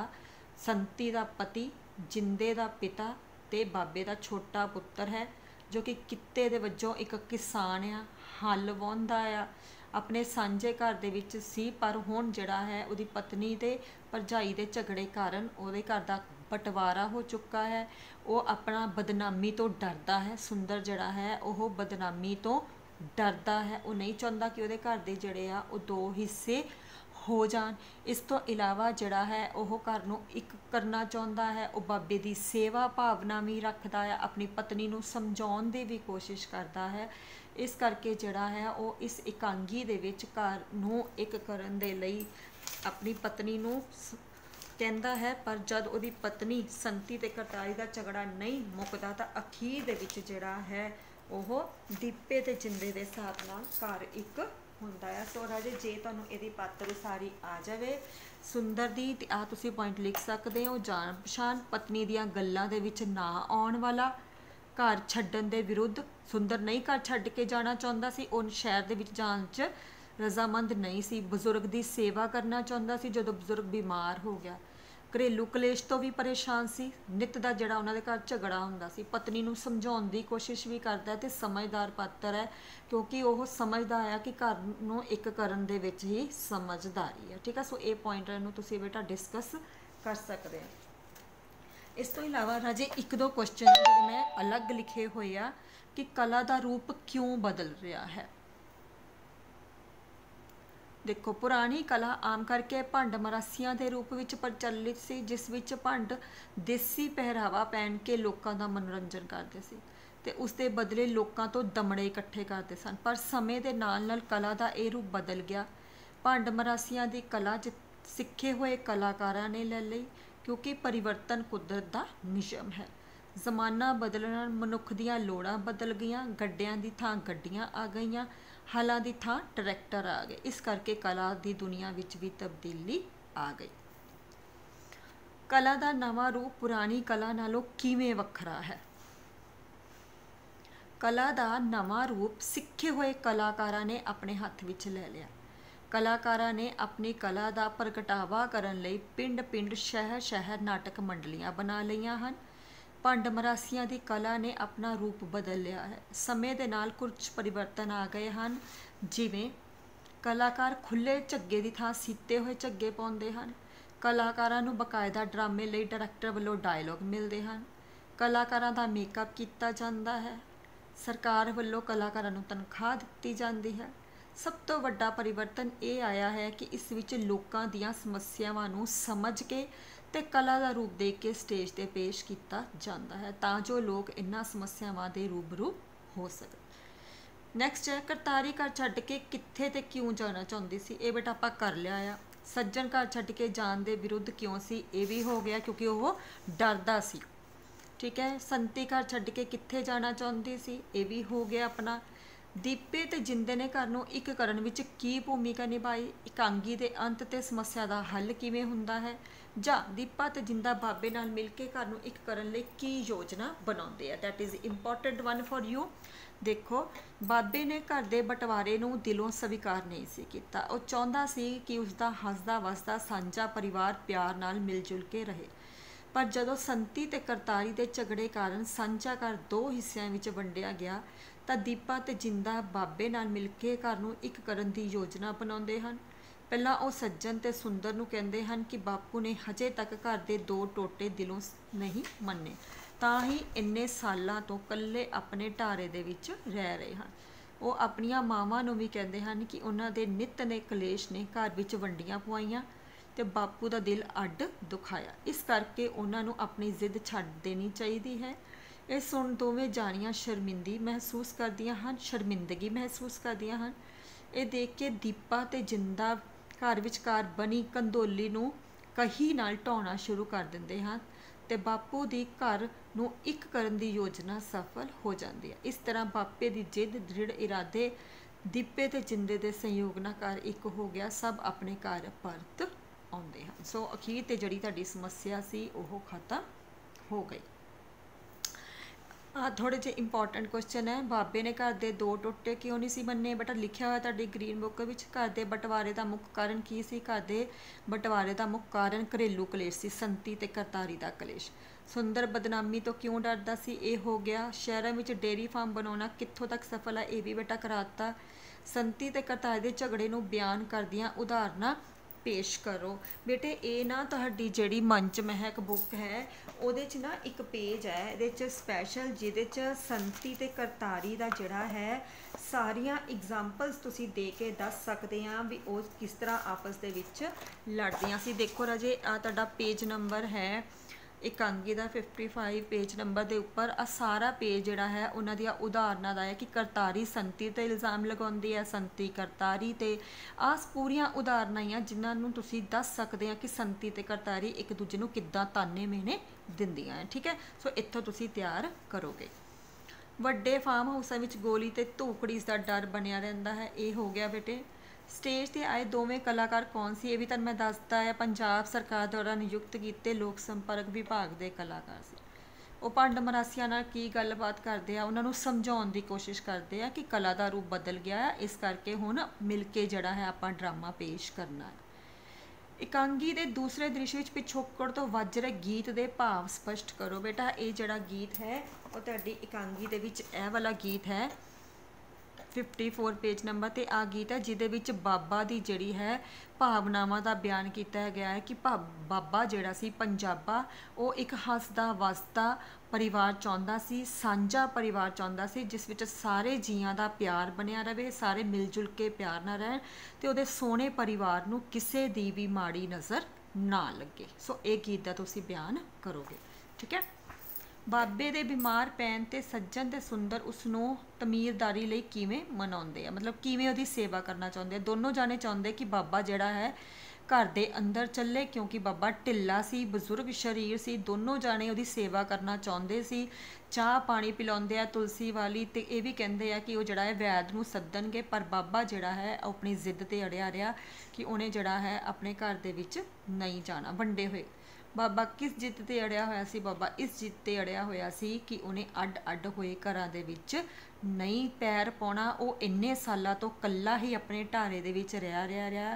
संती दा पति, जिंदे दा पिता ते बाबे दा छोटा पुत्र है जो कि कित्ते दे वजों एक किसान आ, हल वाहुंदा आ, अपने सांझे घर दे विच सी। पर हुण जिहड़ा है उहदी पत्नी ते भरजाई दे झगड़े कारण उहदे घर दा बंटवारा हो चुका है। वो अपना बदनामी तो डरदा है। सुंदर जिहड़ा है वह बदनामी तो डरदा है। वो नहीं चाहुंदा कि उहदे घर दे जिहड़े आ वो दो हिस्से हो जान। इस तो इलावा जिहड़ा है वह घर नूं एक करना चाहुंदा है। वो बाबे दी सेवा भावना भी रखदा है, अपनी पत्नी नूं समझाउण दी भी कोशिश करदा है। इस करके जिहड़ा है वो इस इकांगी दे विच घर नूं एक करन दे लई अपनी पत्नी नूं कहंदा है। पर जद उहदी पत्नी संती ते करतारी दा झगड़ा नहीं मुकदा तां अखीर दे विच जिहड़ा है वो दीपे ते जिंदे दे साथ नाल घर एक हुंदा है। सो राजे जे तुहानूं इहदी पात्र उसारी आ जावे सुंदर दी ते आ तुसीं पॉइंट लिख सकदे हो। जान पछाण, पत्नी दीआं गल्लां दे विच ना आउण वाला, घर छड्डण दे विरुद्ध। सुंदर नहीं घर छड्ड के जाना चाहुंदा सी, उन शहर दे विच जाण च रजामंद नहीं सी। बजुर्ग दी सेवा करना चाहुंदा सी जदों बजुर्ग बीमार हो गया। घरेलू कलेश तो भी परेशान सी। नित दा जिहड़ा उन्हां दे घर झगड़ा हुंदा सी। पत्नी नूं समझाउण दी कोशिश भी करदा है ते समझदार पात्र है, क्योंकि वह समझदा है कि घर नूं एक करन दे विच ही समझदारी है। ठीक है, सो ये पॉइंट नूं तुसीं बेटा डिस्कस कर सकते हैं। इस तो इलावा राजे एक दो क्वेश्चन जिहड़े मैं अलग लिखे हुए आ कि कला का रूप क्यों बदल रहा है। देखो, पुरानी कला आम करके भंड मरासियां के रूप में प्रचलित सी, जिस विच भंड देसी पहरावा पहन के लोगों का मनोरंजन करते सी ते उसके बदले लोगों तो दमड़े इकट्ठे करते सन। पर समय के नाल नाल कला का यह रूप बदल गया। भंड मरासियां की कला सिखे हुए कलाकारां ने ले ली, क्योंकि परिवर्तन कुदरत का नियम है। जमाना बदलण मनुख दियां लोड़ां बदल गईयां। गड्डियां दी थां गड्डियां आ गईयां, हलां दी थां ट्रैक्टर आ गए। इस करके कला दी दुनिया विच भी तब्दीली आ गई। कला का नवा रूप पुरानी कला नालों किवें वखरा है। कला का नवा रूप सिखे हुए कलाकारां ने अपने हत्थ विच ले लिया। कलाकारां ने अपनी कला का प्रगटावा करन लई पिंड पिंड शहर शहर नाटक मंडलियां बना लईआं हन। भंड मरासियां की कला ने अपना रूप बदल लिया है। समय के नाल कुछ परिवर्तन आ गए हैं, जिवें कलाकार खुले झग्गे की थां सीते हुए झग्गे पाउंदे हन। कलाकारां नूं बकायदा ड्रामे लई डायरैक्टर वल्लों डायलॉग मिलते हैं। कलाकारां दा मेकअप किया जाता है। सरकार वल्लों कलाकारां नूं तनख्वाह दित्ती जाती है। सब तो वड्डा परिवर्तन ये आया है कि इस विच लोकां दियां समस्यावां नूं समझ के ते कला का रूप दे के स्टेज ते पेश किया जाता है, तां जो लोग इन्हां समस्यावां दे रूबरू हो सकन। नैक्सट है करतारी घर छड्ड के कित्थे ते क्यों जाना चाहुंदी सी। ये बेटा आपां कर लिया आ। सज्जन घर छड्ड के जाण दे विरुद्ध क्यों सी, ये भी हो गया क्योंकि वह डरदा सी। ठीक है, संती घर छड्ड के कित्थे जाना चाहुंदी सी, ये भी हो गया अपना। दीपे ते जिंदे ने घर नूं एक करन विच की भूमिका निभाई। इकांगी दे अंत ते समस्या का हल किवें हुंदा है। जां दीपा ते जिंदा बाबे नाल मिल के घर नूं एक करन लई की योजना बनाउंदे आ। That is important one for you. देखो, बाबे ने घर दे बंटवारे नूं दिलों स्वीकार नहीं सी कीता। वो चाहुंदा सी कि उसका हसदा वसदा सांझा परिवार प्यार नाल मिल जुल के रहे। पर जदों संती ते करतारी दे झगड़े कारण साझा घर दो हिस्सिਆਂ ਵਿੱਚ ਵੰਡਿਆ ਗਿਆ ਤਾਂ ਦੀਪਾ ਤੇ ਜਿੰਦਾ ਬਾਬੇ ਨਾਲ ਮਿਲ ਕੇ ਘਰ ਨੂੰ ਇੱਕ ਕਰਨ ਦੀ ਯੋਜਨਾ ਬਣਾਉਂਦੇ ਹਨ। ਪਹਿਲਾਂ ਉਹ ਸੱਜਣ ਤੇ ਸੁੰਦਰ ਨੂੰ ਕਹਿੰਦੇ ਹਨ ਕਿ ਬਾਪੂ ਨੇ ਹਜੇ ਤੱਕ ਘਰ ਦੇ ਦੋ ਟੋਟੇ ਦਿਲੋਂ ਨਹੀਂ ਮੰਨੇ, ਤਾਂ ਹੀ ਇੰਨੇ ਸਾਲਾਂ ਤੋਂ ਇਕੱਲੇ ਆਪਣੇ ਢਾਰੇ ਦੇ ਵਿੱਚ ਰਹਿ ਰਹੇ ਹਨ। ਉਹ ਆਪਣੀਆਂ ਮਾਵਾਂ ਨੂੰ ਵੀ ਕਹਿੰਦੇ ਹਨ ਕਿ ਉਹਨਾਂ ਦੇ ਨਿੱਤ ਨੇ ਕਲੇਸ਼ ਨੇ ਘਰ ਵਿੱਚ ਵੰਡੀਆਂ ਪਵਾਈਆਂ ਤੇ ਬਾਪੂ ਦਾ ਦਿਲ ਅੱਡ ਦੁਖਾਇਆ, ਇਸ ਕਰਕੇ ਉਹਨਾਂ ਨੂੰ ਆਪਣੀ ਜ਼ਿੱਦ ਛੱਡ ਦੇਣੀ ਚਾਹੀਦੀ ਹੈ। ਇਹ ਸੁਣ ਦੋਵੇਂ ਜਾਣੀਆਂ ਸ਼ਰਮਿੰਦਗੀ ਮਹਿਸੂਸ ਕਰਦੀਆਂ ਹਨ। ਇਹ ਦੇਖ ਕੇ ਦੀਪਾ ਤੇ ਜਿੰਦਾ ਘਰ ਵਿਚਕਾਰ ਬਣੀ ਕੰਦੋਲੀ ਨੂੰ ਕਹੀ ਨਾਲ ਢਾਉਣਾ ਸ਼ੁਰੂ ਕਰ ਦਿੰਦੇ ਹਨ ਤੇ ਬਾਪੂ ਦੀ ਘਰ ਨੂੰ ਇੱਕ ਕਰਨ ਦੀ ਯੋਜਨਾ ਸਫਲ ਹੋ ਜਾਂਦੀ ਹੈ। ਇਸ ਤਰ੍ਹਾਂ ਬਾਪੇ ਦੀ ਜਿੱਦ, ਦ੍ਰਿੜ ਇਰਾਦੇ, ਦੀਪੇ ਤੇ ਜਿੰਦੇ ਦੇ ਸੰਯੋਗ ਨਾਲ ਘਰ ਇੱਕ ਹੋ ਗਿਆ। ਸਭ ਆਪਣੇ ਘਰ ਪਰਤ ਆਉਂਦੇ ਹਨ। ਸੋ ਅਖੀਰ ਤੇ ਜਿਹੜੀ ਤੁਹਾਡੀ ਸਮੱਸਿਆ ਸੀ ਉਹ ਖਤਮ ਹੋ ਗਈ। थोड़े जे इंपॉर्टेंट क्वेश्चन है, बाबे ने घर के दो टोटे क्यों नहीं सी मन्ने? बेटा लिखा हुआ तुहाडी ग्रीन बुक विच घर के बंटवारे का मुख्य कारण की सी? घर के बंटवारे का मुख्य कारण घरेलू कलेश सी, संती ते करतारी का कलेश। सुंदर बदनामी तो क्यों डरदा सी? ये हो गया। शहरों में डेयरी फार्म बनाना कित्थों तक सफल है? ये भी बेटा कराता। संती ते करतारी के झगड़े नूं बयान करदियां उदाहरणां पेश करो। बेटे ये ना तुहाडी जिहड़ी मंच महक बुक है ਉਹਦੇ 'ਚ ना एक पेज है ਇਹਦੇ 'ਚ स्पैशल ਜਿਹਦੇ 'ਚ संती ते करतारी ਦਾ ਜਿਹੜਾ है ਸਾਰੀਆਂ एग्जाम्पल्स ਤੁਸੀਂ ਦੇ ਕੇ ਦੱਸ ਸਕਦੇ ਆ ਵੀ ਉਹ ਕਿਸ ਤਰ੍ਹਾਂ ਆਪਸ ਦੇ ਵਿੱਚ ਲੜਦੀਆਂ ਸੀ। ਦੇਖੋ ਰਾਜੇ ਆ ਤੁਹਾਡਾ पेज नंबर है ਇਕਾਂਗੀ ਦਾ 55 पेज नंबर ਦੇ ਉੱਪਰ ਆ ਸਾਰਾ पेज ਜਿਹੜਾ ਹੈ ਉਹਨਾਂ ਦੀਆਂ ਉਦਾਹਰਨਾਂ ਦਾ ਹੈ ਕਿ ਕਰਤਾਰੀ ਸੰਤੀ ਤੇ ਇਲਜ਼ਾਮ ਲਗਾਉਂਦੀ ਹੈ, ਸੰਤੀ ਕਰਤਾਰੀ ਤੇ। ਆਸ ਪੂਰੀਆਂ ਉਦਾਹਰਨਾਂ ਹੀ ਆ ਜਿਨ੍ਹਾਂ ਨੂੰ ਤੁਸੀਂ ਦੱਸ ਸਕਦੇ ਆ ਕਿ ਸੰਤੀ ਤੇ ਕਰਤਾਰੀ ਇੱਕ ਦੂਜੇ ਨੂੰ ਕਿੱਦਾਂ ਤਾਨੇ ਮੇਨੇ ਦਿੰਦੀਆਂ ਹੈ। ਠੀਕ ਹੈ, ਸੋ ਇੱਥੋਂ ਤੁਸੀਂ ਤਿਆਰ ਕਰੋਗੇ। ਵੱਡੇ ਫਾਰਮ ਹਾਊਸਾਂ ਵਿੱਚ ਗੋਲੀ ਤੇ ਧੂਕੜੀਸ ਦਾ ਡਰ ਬਣਿਆ ਰਹਿੰਦਾ ਹੈ। ਇਹ ਹੋ ਗਿਆ ਬੇਟੇ। स्टेज ते आए दोवें कलाकार कौन सी? ये भी तुहानूं मैं दसदा है, पंजाब सरकार द्वारा नियुक्त किए लोक संपर्क विभाग के कलाकार से। वो भंड मरासियां नाल की गलबात करते हैं, उन्होंने समझाउण की कोशिश करते हैं कि कला का रूप बदल गया है, इस करके हुण मिल के जिहड़ा है आपां ड्रामा पेश करना है। इकांगी के दूसरे दृश्य विच पिछोकड़ तो वज रहे गीत के भाव स्पष्ट करो। बेटा ये जिहड़ा गीत है वो तुहाडी इकांगी दे विच इह वाला गीत है 54 पेज नंबर ते आ गीत है जिहदे विच बाबा दी जिहड़ी है भावनावां दा बयान किया गया है कि बाबा जिहड़ा सी पंजाबा वो एक हसदा वसदा परिवार चाहुंदा सी, सांझा परिवार चाहुंदा सी जिस विच सारे जीआं दा प्यार बनिया रहे, सारे मिल जुल के प्यार नाल रहन ते उहदे सोहणे परिवार नूं किसे दी भी माड़ी नज़र ना लगे। सो ये गीत दा तुसीं बयान करोगे। ठीक है। बाबे दे बीमार पैन ते सज्जन ते सुंदर उसनों तमीरदारी लई किवें मनाउंदे आ, मतलब किवें उहदी सेवा करना चाहुंदे। दोनों जाने चाहुंदे कि बाबा जिहड़ा है घर दे अंदर चले, क्योंकि बाबा ढिल्ला सी, बजुर्ग शरीर सी। दोनों जाने उहदी सेवा करना चाहुंदे सी, चाह पानी पिलाउंदे आ तुलसी वाली ते ये भी कहंदे आ कि वो जिहड़ा है वैद नूं सद्दणगे। पर बाबा जिहड़ा है अपनी जिद ते अड़िया रहा कि उहने जिहड़ा है अपने घर दे विच नहीं जाना। वंडे होए बाबा किस जिद ते अड़िया होया सी? बाबा इस जिद ते अड़िया होया सी कि उन्हें अड अड होए घरां दे विच नहीं पैर पाउणा। वो इन्ने सालां तो कल्ला ही अपने ढारे दे विच रहा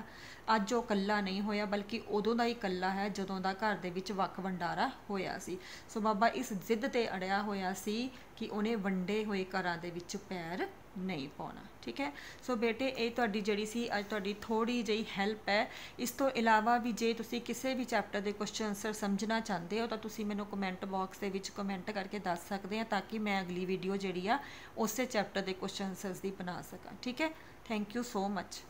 अज वो कल्ला नहीं होया, बल्कि उदों दा ही कल्ला है जदों दा घर दे विच वक वंडारा होया सी। सो बाबा इस जिद ते अड़िया होया सी कि उन्हें वंडे होए घरां दे विच पैर नहीं पाउणा। ठीक है। सो बेटे ये तुहाडी जिहड़ी सी अज तुहाडी थोड़ी जी हेल्प है। इस तो इलावा भी जे तुसी किसी भी चैप्टर के क्वेश्चन आंसर समझना चाहते हो तो तुसी मैनूं कमेंट बॉक्स के विच कमेंट करके दस सकते हैं, ताकि मैं अगली वीडियो जिहड़ी आ उस चैप्टर के क्वेश्चन आंसर्स दी बना सकां। ठीक है। Thank you so much.